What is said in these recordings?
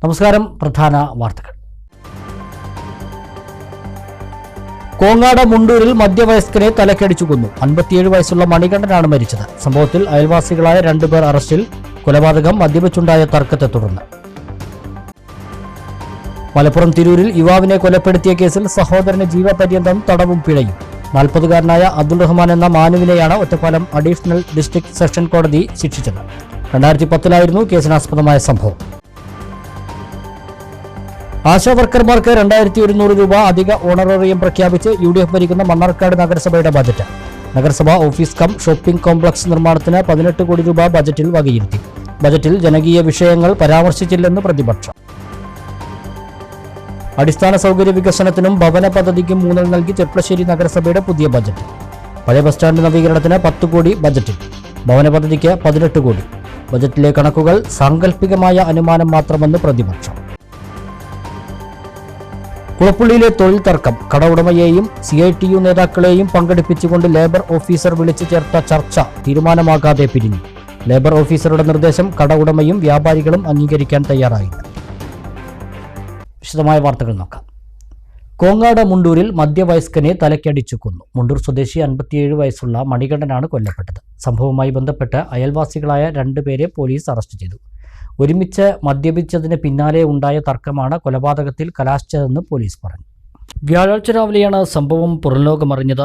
നമസ്കാരം. പ്രധാന വാർത്തകൾ. കോങ്ങാട് മുണ്ടൂരിൽ മധ്യവയസ്കനെ തലക്കടിച്ചു കൊന്നു. 57 വയസ്സുള്ള മണികണ്ഠനാണ് മരിച്ചത്. സംഭവത്തിൽ അയൽവാസികളായ 2 പേർ അറസ്റ്റിൽ. കൊലപാതകം മദ്യപിച്ചുണ്ടായ തർക്കത്തെ തുടർന്ന്. മലപ്പുറം തിരൂരിൽ യുവാവിനെ കൊലപ്പെടുത്തിയ കേസിൽ സഹോദരന് ജീവപര്യന്തം തടവും പിഴയും. 40-കാരനായ അബ്ദുൾ റഹ്മാൻ എന്ന മാനുവിനെയാണ് ഒറ്റപ്പാലം അഡീഷണൽ ഡിസ്ട്രിക്ട് സെഷൻ കോടതി ശിക്ഷിച്ചത്. 2010-ലായിരുന്നു കേസിനാസ്പദമായ സംഭവം. ആശാവർക്കർമാർക്ക് 2100 രൂപ അധിക ഓണറേറിയം പ്രഖ്യാപിച്ച് UDF ഭരിക്കുന്ന മണ്ണാർക്കാട് നഗരസഭയുടെ ബജറ്റ്. നഗരസഭ ഓഫീസ് കം ഷോപ്പിംഗ് കോംപ്ലക്സ് നിർമ്മാണത്തിന് 18 കോടി രൂപ ബജറ്റിൽ വകയിരുത്തി. ബജറ്റിൽ ജനകീയ വിഷയങ്ങൾ പരാമർശിച്ചില്ലെന്ന് പ്രതിപക്ഷം. അടിസ്ഥാന സൗകര്യ വികസനത്തിനും ഭവന പദ്ധതിക്കും ഊന്നൽ നൽകി ചെർപ്പളശ്ശേരി നഗരസഭയുടെ പുതിയ ബജറ്റ്. പഴയ ബസ് സ്റ്റാൻഡ് നവീകരണത്തിന് 10 കോടി ബജറ്റിൽ. ഭവന പദ്ധതിക്ക് 18 കോടി. ബജറ്റിലെ കണക്കുകൾ സാങ്കല്പികമായ അനുമാനം മാത്രമെന്ന് പ്രതിപക്ഷം. കുളപ്പുള്ളിയിലെ തൊഴിൽ തർക്കം. കട ഉടമയെയും CITU നേതാക്കളെയും പങ്കെടുപ്പിച്ചുകൊണ്ട് ലേബർ ഓഫീസർ വിളിച്ചു ചേർത്ത ചർച്ച തീരുമാനമാകാതെ പിരിഞ്ഞു. ലേബർ ഓഫീസറുടെ നിർദ്ദേശം കട ഉടമയും വ്യാപാരികളും അംഗീകരിക്കാൻ തയ്യാറായില്ല. വിശദമായ വാർത്തകൾ നോക്കാം. കോങ്ങാട് മുണ്ടൂരിൽ മധ്യവയസ്കനെ തലക്കടിച്ചു കൊന്നു. മുണ്ടൂർ സ്വദേശി 57 വയസ്സുള്ള മണികണ്ഠനാണ് കൊല്ലപ്പെട്ടത്. സംഭവവുമായി ബന്ധപ്പെട്ട് അയൽവാസികളായ 2 പേരെ പോലീസ് അറസ്റ്റ് ചെയ്തു. ഒരുമിച്ച് മദ്യപിച്ചതിന് പിന്നാലെ ഉണ്ടായ തർക്കമാണ് കൊലപാതകത്തിൽ കലാശിച്ചതെന്ന് പോലീസ് പറഞ്ഞു. വ്യാഴാഴ്ച രാവിലെയാണ് സംഭവം പുറംലോകമറിഞ്ഞത്.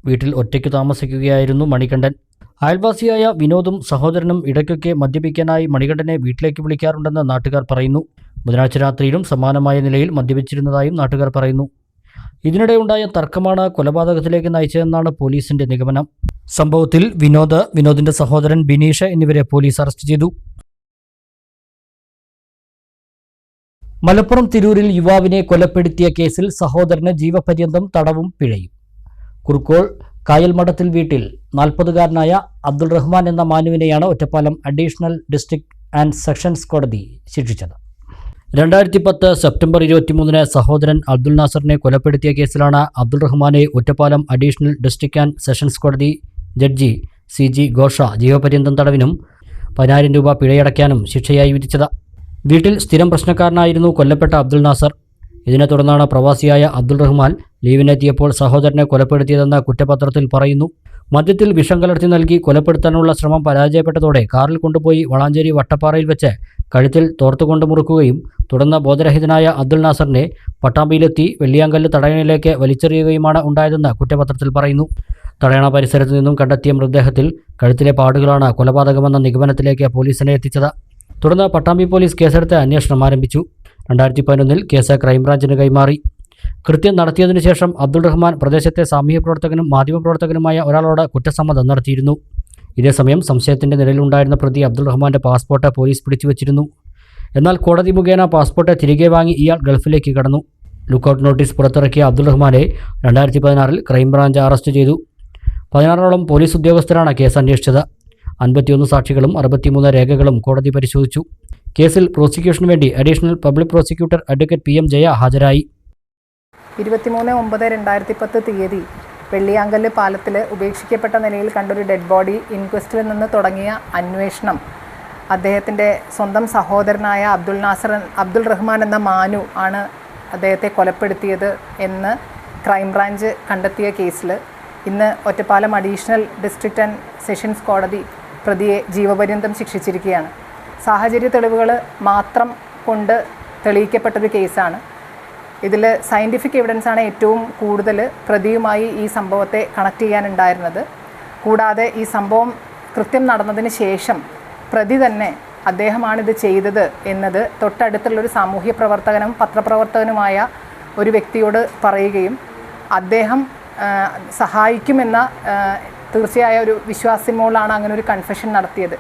വീട്ടിൽ ഒറ്റയ്ക്ക് താമസിക്കുകയായിരുന്നു മണികണ്ഠൻ. അയൽവാസിയായ വിനോദും സഹോദരനും ഇടയ്ക്കൊക്കെ മദ്യപിക്കാനായി മണികണ്ഠനെ വീട്ടിലേക്ക് വിളിക്കാറുണ്ടെന്ന് നാട്ടുകാർ പറയുന്നു. ബുധനാഴ്ച രാത്രിയിലും സമാനമായ നിലയിൽ മദ്യപിച്ചിരുന്നതായും നാട്ടുകാർ പറയുന്നു. ഇതിനിടെ ഉണ്ടായ തർക്കമാണ് കൊലപാതകത്തിലേക്ക് നയിച്ചതെന്നാണ് പോലീസിന്റെ നിഗമനം. സംഭവത്തിൽ വിനോദിന്റെ സഹോദരൻ ബിനീഷ് എന്നിവരെ പോലീസ് അറസ്റ്റ് ചെയ്തു. മലപ്പുറം തിരൂരിൽ യുവാവിനെ കൊലപ്പെടുത്തിയ കേസിൽ സഹോദരന് ജീവപര്യന്തം തടവും പിഴയും. കുറുക്കോൾ കായൽമഠത്തിൽ വീട്ടിൽ 40-കാരനായ അബ്ദുൾ റഹ്മാൻ എന്ന മാനുവിനെയാണ് Ottapalam additional district and sessions കോടതി ശിക്ഷിച്ചത്. 2010 സെപ്റ്റംബർ 23-ന് സഹോദരൻ അബ്ദുൾ നാസറിനെ കൊലപ്പെടുത്തിയ കേസിലാണ് അബ്ദുൾ റഹ്മാനെ Ottapalam additional district and sessions കോടതി ജഡ്ജി CG ഘോഷ ജീവപര്യന്തം തടവിനും 10,000 രൂപ പിഴയടയ്ക്കാനും ശിക്ഷയായി വിധിച്ചത്. വീട്ടിൽ സ്ഥിരം പ്രശ്നക്കാരനായിരുന്നു കൊല്ലപ്പെട്ട അബ്ദുൾ നാസർ. ഇതിനെ തുടർന്നാണ് പ്രവാസിയായ അബ്ദുൾ റഹ്മാൻ ലീവിനെത്തിയപ്പോൾ സഹോദരനെ കൊലപ്പെടുത്തിയതെന്ന് കുറ്റപത്രത്തിൽ പറയുന്നു. മദ്യത്തിൽ വിഷം കലർത്തി നൽകി കൊലപ്പെടുത്താനുള്ള ശ്രമം പരാജയപ്പെട്ടതോടെ കാറിൽ കൊണ്ടുപോയി വളാഞ്ചേരി വട്ടപ്പാറയിൽ വെച്ച് കഴുത്തിൽ തോർത്തുകൊണ്ട് മുറുക്കുകയും തുടർന്ന് ബോധരഹിതനായ അബ്ദുൾ നാസറിനെ പട്ടാമ്പിയിലെത്തി വെള്ളിയാങ്കല്ല് തടയണയിലേക്ക് വലിച്ചെറിയുകയുമാണ് ഉണ്ടായതെന്ന് കുറ്റപത്രത്തിൽ പറയുന്നു. തടയണ പരിസരത്തു നിന്നും കണ്ടെത്തിയ മൃതദേഹത്തിൽ കഴുത്തിലെ പാടുകളാണ് കൊലപാതകമെന്ന നിഗമനത്തിലേക്ക് പോലീസിനെ എത്തിച്ചത്. തുടർന്ന് പട്ടാമ്പി പോലീസ് കേസെടുത്ത് അന്വേഷണം ആരംഭിച്ചു. 2011-ൽ കേസ് ക്രൈംബ്രാഞ്ചിന് കൈമാറി. കൃത്യം നടത്തിയതിനു ശേഷം അബ്ദുൾ റഹ്മാൻ പ്രദേശത്തെ സാമൂഹ്യ പ്രവർത്തകനും മാധ്യമപ്രവർത്തകനുമായ ഒരാളോട് കുറ്റസമ്മതം നടത്തിയിരുന്നു. ഇതേസമയം സംശയത്തിന്റെ നിലയിലുണ്ടായിരുന്ന പ്രതി അബ്ദുൾ റഹ്മാന്റെ പാസ്പോർട്ട് പോലീസ് പിടിച്ചുവച്ചിരുന്നു. എന്നാൽ കോടതി മുഖേന പാസ്പോർട്ട് തിരികെ വാങ്ങി ഇയാൾ ഗൾഫിലേക്ക് കടന്നു. ലുക്കൌട്ട് നോട്ടീസ് പുറത്തിറക്കിയ അബ്ദുൾ റഹ്മാനെ 2016-ൽ ക്രൈംബ്രാഞ്ച് അറസ്റ്റ് ചെയ്തു. 16ഓളം പോലീസ് ഉദ്യോഗസ്ഥരാണ് കേസ് അന്വേഷിച്ചത്. 51 സാക്ഷികളും 63 രേഖകളും കോടതി പരിശോധിച്ചു. കേസിൽ പ്രോസിക്യൂഷനു വേണ്ടി additional public prosecutor advocate PM Jaya ഹാജരായി. 23/9/2010 തീയതി വെള്ളിയാങ്കല്ല് പാലത്തിൽ ഉപേക്ഷിക്കപ്പെട്ട നിലയിൽ കണ്ടൊരു ഡെഡ് ബോഡി ഇൻക്വസ്റ്റിൽ നിന്ന് തുടങ്ങിയ അന്വേഷണം അദ്ദേഹത്തിൻ്റെ സ്വന്തം സഹോദരനായ അബ്ദുൾ റഹ്മാൻ എന്ന മാനു ആണ് അദ്ദേഹത്തെ കൊലപ്പെടുത്തിയത് എന്ന് ക്രൈംബ്രാഞ്ച് കണ്ടെത്തിയ കേസിൽ ഇന്ന് Ottapalam additional district and sessions കോടതി പ്രതിയെ ജീവപര്യന്തം ശിക്ഷിച്ചിരിക്കുകയാണ്. സാഹചര്യ തെളിവുകൾ മാത്രം കൊണ്ട് തെളിയിക്കപ്പെട്ടൊരു കേസാണ്. ഇതിൽ സയൻറ്റിഫിക് എവിഡൻസാണ് ഏറ്റവും കൂടുതൽ പ്രതിയുമായി ഈ സംഭവത്തെ കണക്ട് ചെയ്യാനുണ്ടായിരുന്നത്. കൂടാതെ ഈ സംഭവം കൃത്യം നടന്നതിന് ശേഷം പ്രതി തന്നെ അദ്ദേഹമാണിത് ചെയ്തത് എന്നത് തൊട്ടടുത്തുള്ളൊരു സാമൂഹ്യ പ്രവർത്തകനും പത്രപ്രവർത്തകനുമായ ഒരു വ്യക്തിയോട് പറയുകയും അദ്ദേഹം സഹായിക്കുമെന്ന തീർച്ചയായ ഒരു വിശ്വാസത്തിന്മേലാണ് അങ്ങനെ ഒരു കൺഫെഷൻ നടത്തിയത്.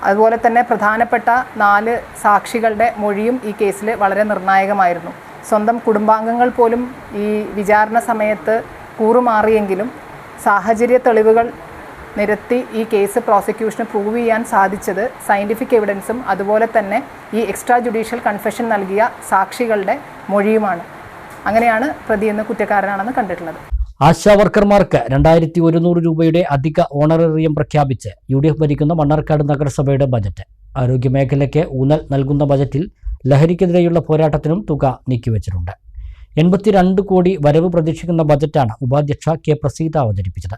അതുപോലെ തന്നെ പ്രധാനപ്പെട്ട 4 സാക്ഷികളുടെ മൊഴിയും ഈ കേസിൽ വളരെ നിർണായകമായിരുന്നു. സ്വന്തം കുടുംബാംഗങ്ങൾ പോലും ഈ വിചാരണ സമയത്ത് കൂറുമാറിയെങ്കിലും സാഹചര്യ തെളിവുകൾ നിരത്തി ഈ കേസ് പ്രോസിക്യൂഷന് പ്രൂവ് ചെയ്യാൻ സാധിച്ചത് സയൻറ്റിഫിക് എവിഡൻസും അതുപോലെ തന്നെ ഈ എക്സ്ട്രാ ജുഡീഷ്യൽ കൺഫെഷൻ നൽകിയ സാക്ഷികളുടെ മൊഴിയുമാണ്. അങ്ങനെയാണ് പ്രതിയെന്ന് കുറ്റക്കാരനാണെന്ന് കണ്ടിട്ടുള്ളത്. ആശാവർക്കർമാർക്ക് 2100 രൂപയുടെ അധിക ഓണറേറിയം പ്രഖ്യാപിച്ച് UDF ഭരിക്കുന്ന മണ്ണാർക്കാട് നഗരസഭയുടെ ബജറ്റ്. ആരോഗ്യമേഖലയ്ക്ക് ഊന്നൽ നൽകുന്ന ബജറ്റിൽ ലഹരിക്കെതിരെയുള്ള പോരാട്ടത്തിനും തുക നീക്കിവച്ചിട്ടുണ്ട്. 82 കോടി വരവ് പ്രതീക്ഷിക്കുന്ന ബജറ്റാണ് ഉപാധ്യക്ഷ കെ പ്രസീത അവതരിപ്പിച്ചത്.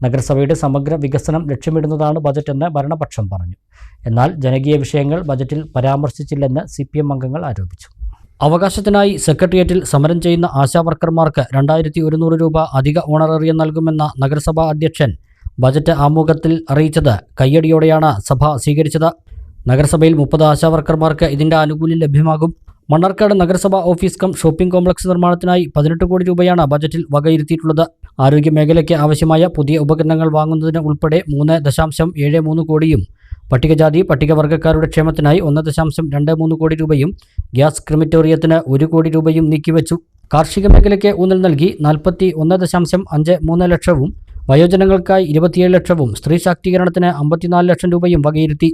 നഗരസഭയുടെ സമഗ്ര വികസനം ലക്ഷ്യമിടുന്നതാണ് ബജറ്റെന്ന് ഭരണപക്ഷം പറഞ്ഞു. എന്നാൽ ജനകീയ വിഷയങ്ങൾ ബജറ്റിൽ പരാമർശിച്ചില്ലെന്ന് CPM അംഗങ്ങൾ ആരോപിച്ചു. അവകാശത്തിനായി സെക്രട്ടേറിയറ്റിൽ സമരം ചെയ്യുന്ന ആശാവർക്കർമാർക്ക് 2100 രൂപ അധിക ഓണറേറിയം നൽകുമെന്ന നഗരസഭാ അധ്യക്ഷൻ ബജറ്റ് ആമുഖത്തിൽ അറിയിച്ചത് കയ്യടിയോടെയാണ് സഭ സ്വീകരിച്ചത്. നഗരസഭയിൽ 30 ആശാവർക്കർമാർക്ക് ഇതിന്റെ ആനുകൂല്യം ലഭ്യമാകും. മണ്ണാർക്കാട് നഗരസഭ ഓഫീസ് കം ഷോപ്പിംഗ് കോംപ്ലക്സ് നിർമ്മാണത്തിനായി 18 കോടി രൂപയാണ് ബജറ്റിൽ വകയിരുത്തിയിട്ടുള്ളത്. ആരോഗ്യ മേഖലയ്ക്ക് ആവശ്യമായ പുതിയ ഉപകരണങ്ങൾ വാങ്ങുന്നതിന് ഉൾപ്പെടെ 3.73 കോടിയും പട്ടികജാതി പട്ടികവർഗ്ഗക്കാരുടെ ക്ഷേമത്തിനായി 1.23 കോടി രൂപയും ഗ്യാസ് ക്രിമിറ്റോറിയത്തിന് 1 കോടി രൂപയും നീക്കിവെച്ചു. കാർഷിക മേഖലയ്ക്ക് ഊന്നൽ നൽകി 41.53 ലക്ഷവും വയോജനങ്ങൾക്കായി 27 ലക്ഷവും സ്ത്രീ ശാക്തീകരണത്തിന് 54 ലക്ഷം രൂപയും വകയിരുത്തി.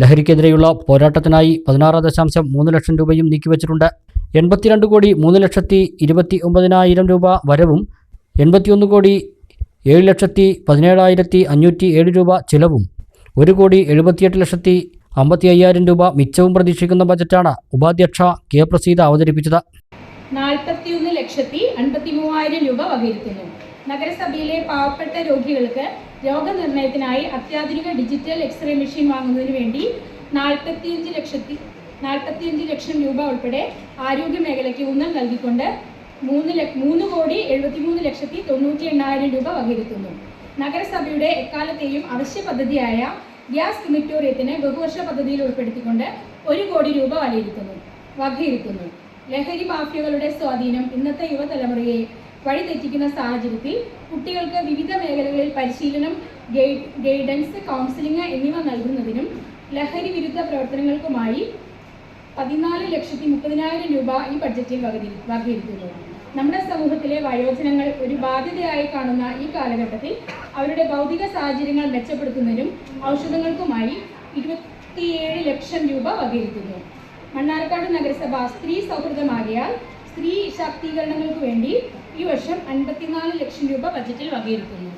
ലഹരിക്കെതിരെയുള്ള പോരാട്ടത്തിനായി 16.3 ലക്ഷം രൂപയും നീക്കിവച്ചിട്ടുണ്ട്. 82 കോടി 3,29,000 രൂപ വരവും 81 കോടി 7,17,507 രൂപ ചിലവും 1,78,55,000 രൂപ മിച്ചവും പ്രതീക്ഷിക്കുന്ന ബജറ്റാണ് ഉപാധ്യക്ഷ കെ പ്രസീത അവതരിപ്പിച്ചത്. 41,53,000 രൂപ വകയിരുത്തുന്നു. നഗരസഭയിലെ പാവപ്പെട്ട രോഗികൾക്ക് രോഗനിർണയത്തിനായി അത്യാധുനിക ഡിജിറ്റൽ എക്സ്റേ മെഷീൻ വാങ്ങുന്നതിന് വേണ്ടി 45 ലക്ഷം രൂപ ഉൾപ്പെടെ ആരോഗ്യ മേഖലയ്ക്ക് ഊന്നൽ നൽകിക്കൊണ്ട് 3,73,90,98,000 രൂപ വകയിരുത്തുന്നു. നഗരസഭയുടെ എക്കാലത്തെയും അവശ്യ പദ്ധതിയായ ഗ്യാസ് ക്രിമിറ്റോറിയത്തിന് ബഹുവർഷ പദ്ധതിയിൽ ഉൾപ്പെടുത്തിക്കൊണ്ട് 1 കോടി രൂപ വകയിരുത്തുന്നു. ലഹരി മാഫിയകളുടെ സ്വാധീനം ഇന്നത്തെ യുവതലമുറയെ വഴിതെറ്റിക്കുന്ന സാഹചര്യത്തിൽ കുട്ടികൾക്ക് വിവിധ മേഖലകളിൽ പരിശീലനം, ഗൈഡൻസ്, കൗൺസിലിംഗ് എന്നിവ നൽകുന്നതിനും ലഹരി വിരുദ്ധ പ്രവർത്തനങ്ങൾക്കുമായി 14,30,000 രൂപ ഈ ബഡ്ജറ്റിൽ വകയിരുത്തുന്നു. നമ്മുടെ സമൂഹത്തിലെ വയോജനങ്ങൾ ഒരു ബാധ്യതയായി കാണുന്ന ഈ കാലഘട്ടത്തിൽ അവരുടെ ഭൗതിക സാഹചര്യങ്ങൾ മെച്ചപ്പെടുത്തുന്നതിനും ഔഷധങ്ങൾക്കുമായി 27 ലക്ഷം രൂപ വകയിരുത്തുന്നു. മണ്ണാർക്കാട് നഗരസഭ സ്ത്രീ സൗഹൃദമാകിയാൽ സ്ത്രീ ശാക്തീകരണങ്ങൾക്ക് വേണ്ടി ഈ വർഷം 54 ലക്ഷം രൂപ ബജറ്റിൽ വകയിരുത്തുന്നു.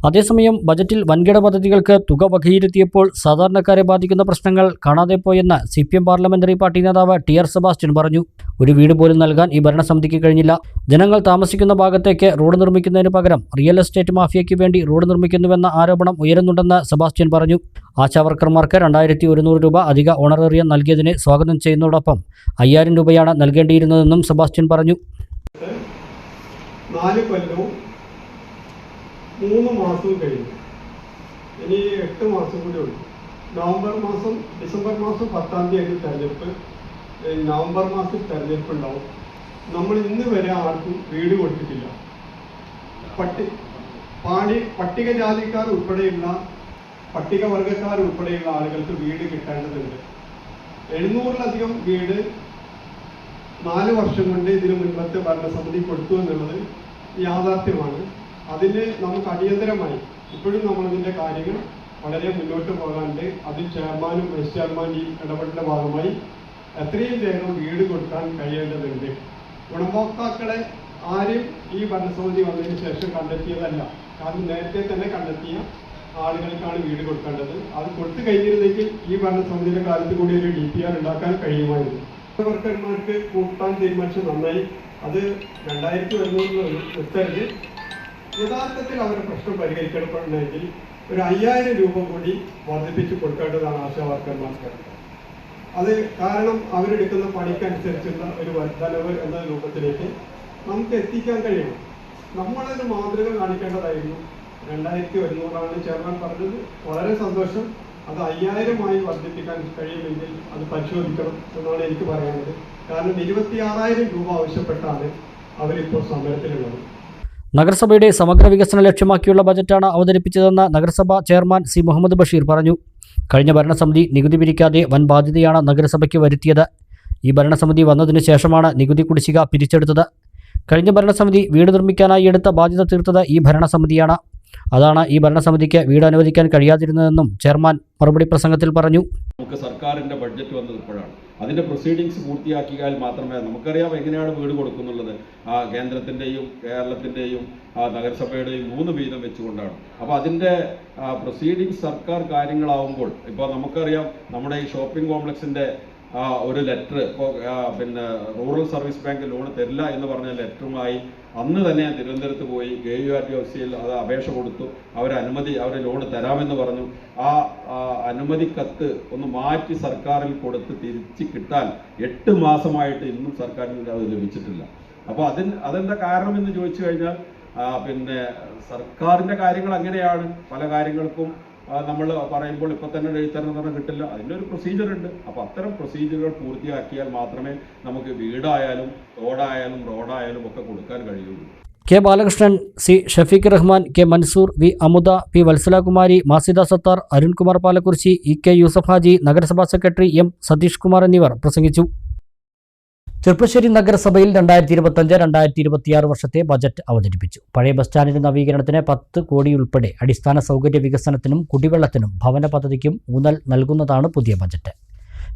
അതേസമയം ബജറ്റിൽ വൻകിട പദ്ധതികൾക്ക് തുക വകയിരുത്തിയപ്പോൾ സാധാരണക്കാരെ ബാധിക്കുന്ന പ്രശ്നങ്ങൾ കാണാതെ പോയെന്ന് CPM പാർലമെന്ററി പാർട്ടി നേതാവ് TR സെബാസ്റ്റ്യൻ പറഞ്ഞു. ഒരു വീട് പോലും നൽകാൻ ഈ ഭരണസമിതിക്ക് കഴിഞ്ഞില്ല. ജനങ്ങൾ താമസിക്കുന്ന ഭാഗത്തേക്ക് റോഡ് നിർമ്മിക്കുന്നതിന് പകരം റിയൽ എസ്റ്റേറ്റ് മാഫിയയ്ക്ക് വേണ്ടി റോഡ് നിർമ്മിക്കുന്നുവെന്ന ആരോപണം ഉയരുന്നുണ്ടെന്ന് സെബാസ്റ്റ്യൻ പറഞ്ഞു. ആശാവർക്കർമാർക്ക് 2100 രൂപ അധിക ഓണറേറിയം നൽകിയതിനെ സ്വാഗതം ചെയ്യുന്നതോടൊപ്പം 5000 രൂപയാണ് നൽകേണ്ടിയിരുന്നതെന്നും സെബാസ്റ്റ്യൻ പറഞ്ഞു. 4 കൊല്ലവും 3 മാസവും കഴിഞ്ഞു. ഇനി 8 മാസം കൂടി ഉള്ളു. ഡിസംബർ മാസം 10-ാം തീയതി തെരഞ്ഞെടുപ്പ്, നവംബർ മാസത്തിൽ തെരഞ്ഞെടുപ്പ് ഉണ്ടാവും. നമ്മൾ ഇന്ന് വരെ ആർക്കും വീട് കൊടുത്തിട്ടില്ല. പട്ടികജാതിക്കാർ ഉൾപ്പെടെയുള്ള പട്ടികവർഗക്കാർ ഉൾപ്പെടെയുള്ള ആളുകൾക്ക് വീട് കിട്ടേണ്ടതുണ്ട്. 700-ലധികം വീട് 4 വർഷം കൊണ്ട് ഇതിനു മുൻപത്തെ ഭരണസമിതി കൊടുത്തു എന്നുള്ളത് യാഥാർത്ഥ്യമാണ്. അതിന് നമുക്ക് അടിയന്തരമായി ഇപ്പോഴും നമ്മളതിൻ്റെ കാര്യങ്ങൾ വളരെ മുന്നോട്ട് പോകാണ്ട് അതിൽ ചെയർമാനും വൈസ് ചെയർമാൻ്റെയും ഇടപെടലിൻ്റെ ഭാഗമായി എത്രയും വേഗം വീട് കൊടുക്കാൻ കഴിയേണ്ടതുണ്ട്. ഗുണഭോക്താക്കളെ ആരും ഈ ഭരണസമിതി വന്നതിന് ശേഷം കണ്ടെത്തിയതല്ല. കാരണം നേരത്തെ തന്നെ കണ്ടെത്തിയ ആളുകൾക്കാണ് വീട് കൊടുക്കേണ്ടത്. അത് കൊടുത്തു കഴിഞ്ഞിരുന്നെങ്കിൽ ഈ ഭരണസമിതിയുടെ കാലത്ത് കൂടി ഒരു DPR ഉണ്ടാക്കാൻ കഴിയുമായിരുന്നു. വർക്കർമാർക്ക് കൂട്ടാൻ തീരുമാനിച്ചു, നന്നായി. അത് 2100 ഉത്തരവ് യഥാർത്ഥത്തിൽ അവരുടെ പ്രശ്നം പരിഹരിക്കപ്പെടണമെങ്കിൽ ഒരു 5000 രൂപ കൂടി വർദ്ധിപ്പിച്ച് കൊടുക്കേണ്ടതാണ് ആശാവർക്കർമാർക്ക്. അത് കാരണം അവരെടുക്കുന്ന പണിക്കനുസരിച്ചുള്ള ഒരു വർധനവ് എന്ന രൂപത്തിലേക്ക് നമുക്ക് എത്തിക്കാൻ കഴിയണം. നമ്മളൊരു മാതൃക കാണിക്കേണ്ടതായിരുന്നു. 2100 ചെയർമാൻ പറഞ്ഞത്. വളരെ സന്തോഷം. അത് 5000-ആയി വർദ്ധിപ്പിക്കാൻ കഴിയുമെങ്കിൽ അത് പരിശോധിക്കണം എന്നാണ് എനിക്ക് പറയാനുള്ളത്. കാരണം 26,000 രൂപ ആവശ്യപ്പെട്ടാണ് അവരിപ്പോൾ സമരത്തിലുള്ളത്. നഗരസഭയുടെ സമഗ്ര വികസനം ലക്ഷ്യമാക്കിയുള്ള ബജറ്റാണ് അവതരിപ്പിച്ചതെന്ന് നഗരസഭാ ചെയർമാൻ C. മുഹമ്മദ് ബഷീർ പറഞ്ഞു. കഴിഞ്ഞ ഭരണസമിതി നികുതി പിരിക്കാതെ വൻ ബാധ്യതയാണ് നഗരസഭയ്ക്ക് വരുത്തിയത്. ഈ ഭരണസമിതി വന്നതിന് ശേഷമാണ് നികുതി കുടിശ്ശിക പിരിച്ചെടുത്തത്. കഴിഞ്ഞ ഭരണസമിതി വീട് നിർമ്മിക്കാനായി എടുത്ത ബാധ്യത തീർത്തത് ഈ ഭരണസമിതിയാണ്. അതാണ് ഈ ഭരണസമിതിക്ക് വീട് അനുവദിക്കാൻ കഴിയാതിരുന്നതെന്നും ചെയർമാൻ മറുപടി പ്രസംഗത്തിൽ പറഞ്ഞു. നമുക്ക് സർക്കാരിൻ്റെ ബഡ്ജറ്റ് വന്നത് ഇപ്പോഴാണ്. അതിൻ്റെ പ്രൊസീഡിങ്സ് പൂർത്തിയാക്കിയാൽ മാത്രമേ നമുക്കറിയാം എങ്ങനെയാണ് വീട് കൊടുക്കുന്നുള്ളത്. കേന്ദ്രത്തിൻ്റെയും കേരളത്തിൻ്റെയും നഗരസഭയുടെയും 3 വീതം വെച്ചുകൊണ്ടാണ്. അപ്പോൾ അതിൻ്റെ പ്രൊസീഡിങ്സ് സർക്കാർ കാര്യങ്ങളാവുമ്പോൾ ഇപ്പോൾ നമുക്കറിയാം നമ്മുടെ ഈ ഷോപ്പിംഗ് കോംപ്ലക്സിൻ്റെ ഒരു ലെറ്റർ ഇപ്പോൾ പിന്നെ റൂറൽ സർവീസ് ബാങ്ക് ലോൺ തരില്ല എന്ന് പറഞ്ഞ ലെറ്ററുമായി അന്ന് തന്നെ ഞാൻ തിരുവനന്തപുരത്ത് പോയി KURTFCയിൽ അത് അപേക്ഷ കൊടുത്തു. അവർ ലോൺ തരാമെന്ന് പറഞ്ഞു. ആ അനുമതി കത്ത് ഒന്ന് മാറ്റി സർക്കാരിൽ കൊടുത്ത് തിരിച്ച് കിട്ടാൻ 8 മാസമായിട്ട് ഇന്നും സർക്കാരിന് അത് ലഭിച്ചിട്ടില്ല. അപ്പോൾ അതെന്താ കാരണം എന്ന് ചോദിച്ചു കഴിഞ്ഞാൽ പിന്നെ സർക്കാരിൻ്റെ കാര്യങ്ങൾ അങ്ങനെയാണ്. പല കാര്യങ്ങൾക്കും നമ്മൾ പറയുമ്പോൾ ഇപ്പം തന്നെ എഴുത്തരണം പറഞ്ഞാൽ കിട്ടില്ല. അതിൻ്റെ ഒരു പ്രൊസീജിയർ ഉണ്ട്. അപ്പോൾ അത്തരം പ്രൊസീജിയറുകൾ പൂർത്തിയാക്കിയാൽ മാത്രമേ നമുക്ക് വീടായാലും തോടായാലും റോഡായാലും ഒക്കെ കൊടുക്കാൻ കഴിയുള്ളൂ. K Balakrishnan, C Shafeeq Rahman, K Mansoor, V Amudha, P Vatsalakumari, Masida Sathar, Arunkumar Palakkurissi, EK Yusuf Haji, നഗരസഭാ സെക്രട്ടറി M സതീഷ് കുമാർ എന്നിവർ പ്രസംഗിച്ചു. ചെർപ്പശ്ശേരി നഗരസഭയിൽ 2025-2026 വർഷത്തെ ബജറ്റ് അവതരിപ്പിച്ചു. പഴയ ബസ് സ്റ്റാൻഡിന്റെ നവീകരണത്തിന് 10 കോടി ഉൾപ്പെടെ അടിസ്ഥാന സൗകര്യ വികസനത്തിനും കുടിവെള്ളത്തിനും ഭവന പദ്ധതിക്കും ഊന്നൽ നൽകുന്നതാണ് പുതിയ ബജറ്റ്.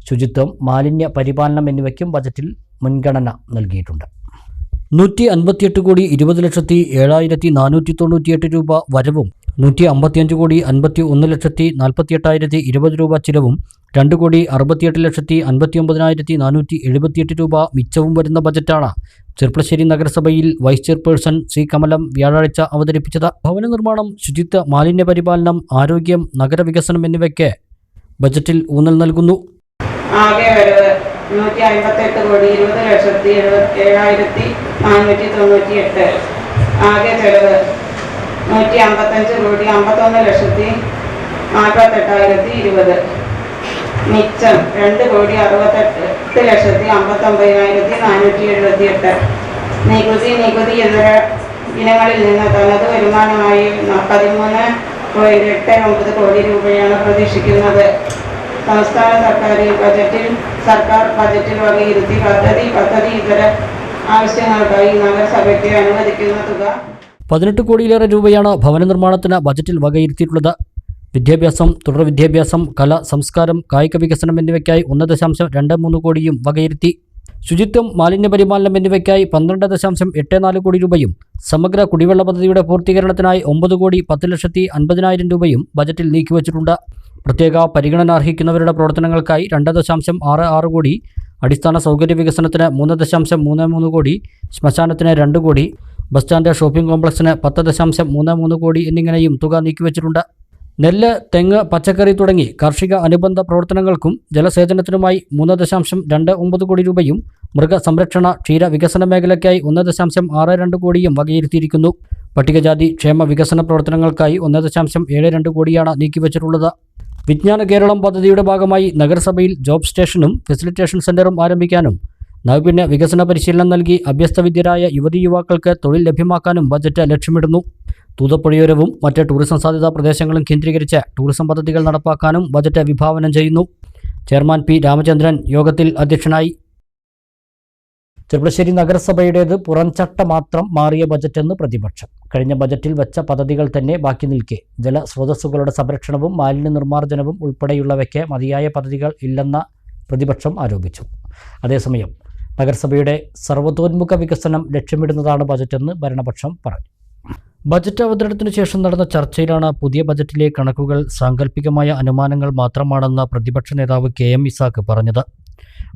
ശുചിത്വം, മാലിന്യ പരിപാലനം എന്നിവയ്ക്കും ബജറ്റിൽ മുൻഗണന നൽകിയിട്ടുണ്ട്. 155,20,07,498 രൂപ വരവും 155,51,48,020 രൂപ ചിലവും 2,68,59,478 രൂപ മിച്ചവും വരുന്ന ബജറ്റാണ് ചെർപ്പശ്ശേരി നഗരസഭയിൽ വൈസ് ചെയർപേഴ്സൺ സി കമലം വ്യാഴാഴ്ച അവതരിപ്പിച്ചത്. ഭവന നിർമ്മാണം, ശുചിത്വ, മാലിന്യ പരിപാലനം, ആരോഗ്യം, നഗരവികസനം എന്നിവയ്ക്ക് ബജറ്റിൽ ഊന്നൽ നൽകുന്നു. ആകെ വരവ് 157,77,498. ആകെ ചെലവ് 155,51,48,020. മിച്ചം 2,68,59,478. നികുതി ഇതര ഇനങ്ങളിൽ നിന്ന് തനത് വരുമാനമായി 13.89 കോടി രൂപയാണ് പ്രതീക്ഷിക്കുന്നത്. സംസ്ഥാന സർക്കാർ ബജറ്റിൽ വകയിരുത്തി പദ്ധതി ഇതര ആവശ്യങ്ങൾക്കായി നഗരസഭയ്ക്ക് അനുവദിക്കുന്ന തുക 18 കോടിയിലേറെ രൂപയാണ് ഭവന നിർമ്മാണത്തിന് ബജറ്റിൽ വകയിരുത്തിയിട്ടുള്ളത്. വിദ്യാഭ്യാസം, തുടർ വിദ്യാഭ്യാസം, കല, സംസ്കാരം, കായിക വികസനം എന്നിവയ്ക്കായി 1.23 കോടിയും വകയിരുത്തി. ശുചിത്വം, മാലിന്യ പരിപാലനം എന്നിവയ്ക്കായി 12.84 കോടി രൂപയും സമഗ്ര കുടിവെള്ള പദ്ധതിയുടെ പൂർത്തീകരണത്തിനായി 9,10,50,000 രൂപയും ബജറ്റിൽ നീക്കിവച്ചിട്ടുണ്ട്. പ്രത്യേക പരിഗണന അർഹിക്കുന്നവരുടെ പ്രവർത്തനങ്ങൾക്കായി 2.66 കോടി, അടിസ്ഥാന സൗകര്യ വികസനത്തിന് 3.33 കോടി, ശ്മശാനത്തിന് 2 കോടി, ബസ് സ്റ്റാൻഡ്, ഷോപ്പിംഗ് കോംപ്ലക്സിന് 10.33 കോടി എന്നിങ്ങനെയും തുക നീക്കിവച്ചിട്ടുണ്ട്. നെല്ല്, തെങ്ങ്, പച്ചക്കറി തുടങ്ങി കാർഷിക അനുബന്ധ പ്രവർത്തനങ്ങൾക്കും ജലസേചനത്തിനുമായി 3.29 കോടി രൂപയും മൃഗസംരക്ഷണ, ക്ഷീര വികസന മേഖലയ്ക്കായി 1.62 കോടിയും വകയിരുത്തിയിരിക്കുന്നു. പട്ടികജാതി ക്ഷേമ വികസന പ്രവർത്തനങ്ങൾക്കായി 1.72 കോടിയാണ് നീക്കിവച്ചിട്ടുള്ളത്. വിജ്ഞാന കേരളം പദ്ധതിയുടെ ഭാഗമായി നഗരസഭയിൽ ജോബ് സ്റ്റേഷനും ഫെസിലിറ്റേഷൻ സെന്ററും ആരംഭിക്കാനും നൈപുണ്യ വികസന പരിശീലനം നൽകി അഭ്യസ്തവിദ്യരായ യുവതീ യുവാക്കൾക്ക് തൊഴിൽ ലഭ്യമാക്കാനും ബജറ്റ് ലക്ഷ്യമിടുന്നു. തൂതപ്പുഴയോരവും മറ്റ് ടൂറിസം സാധ്യതാ പ്രദേശങ്ങളും കേന്ദ്രീകരിച്ച് ടൂറിസം പദ്ധതികൾ നടപ്പാക്കാനും ബജറ്റ് വിഭാവനം ചെയ്യുന്നു. ചെയർമാൻ P രാമചന്ദ്രൻ യോഗത്തിൽ അധ്യക്ഷനായി. ചെർപ്പശ്ശേരി നഗരസഭയുടേത് പുറംചട്ട മാത്രം മാറിയ ബജറ്റെന്ന് പ്രതിപക്ഷം. കഴിഞ്ഞ ബജറ്റിൽ വെച്ച പദ്ധതികൾ തന്നെ ബാക്കി നിൽക്കെ ജലസ്രോതസ്സുകളുടെ സംരക്ഷണവും മാലിന്യ നിർമ്മാർജ്ജനവും ഉൾപ്പെടെയുള്ളവയ്ക്ക് മതിയായ പദ്ധതികൾ ഇല്ലെന്ന പ്രതിപക്ഷം ആരോപിച്ചു. അതേസമയം നഗരസഭയുടെ സർവ്വതോന്മുഖ വികസനം ലക്ഷ്യമിടുന്നതാണ് ബജറ്റെന്ന് ഭരണപക്ഷം പറഞ്ഞു. ബജറ്റ് അവതരണത്തിനു ശേഷം നടന്ന ചർച്ചയിലാണ് പുതിയ ബജറ്റിലെ കണക്കുകൾ സാങ്കല്പികമായ അനുമാനങ്ങൾ മാത്രമാണെന്ന് പ്രതിപക്ഷ നേതാവ് KM ഇസാഖ് പറഞ്ഞത്.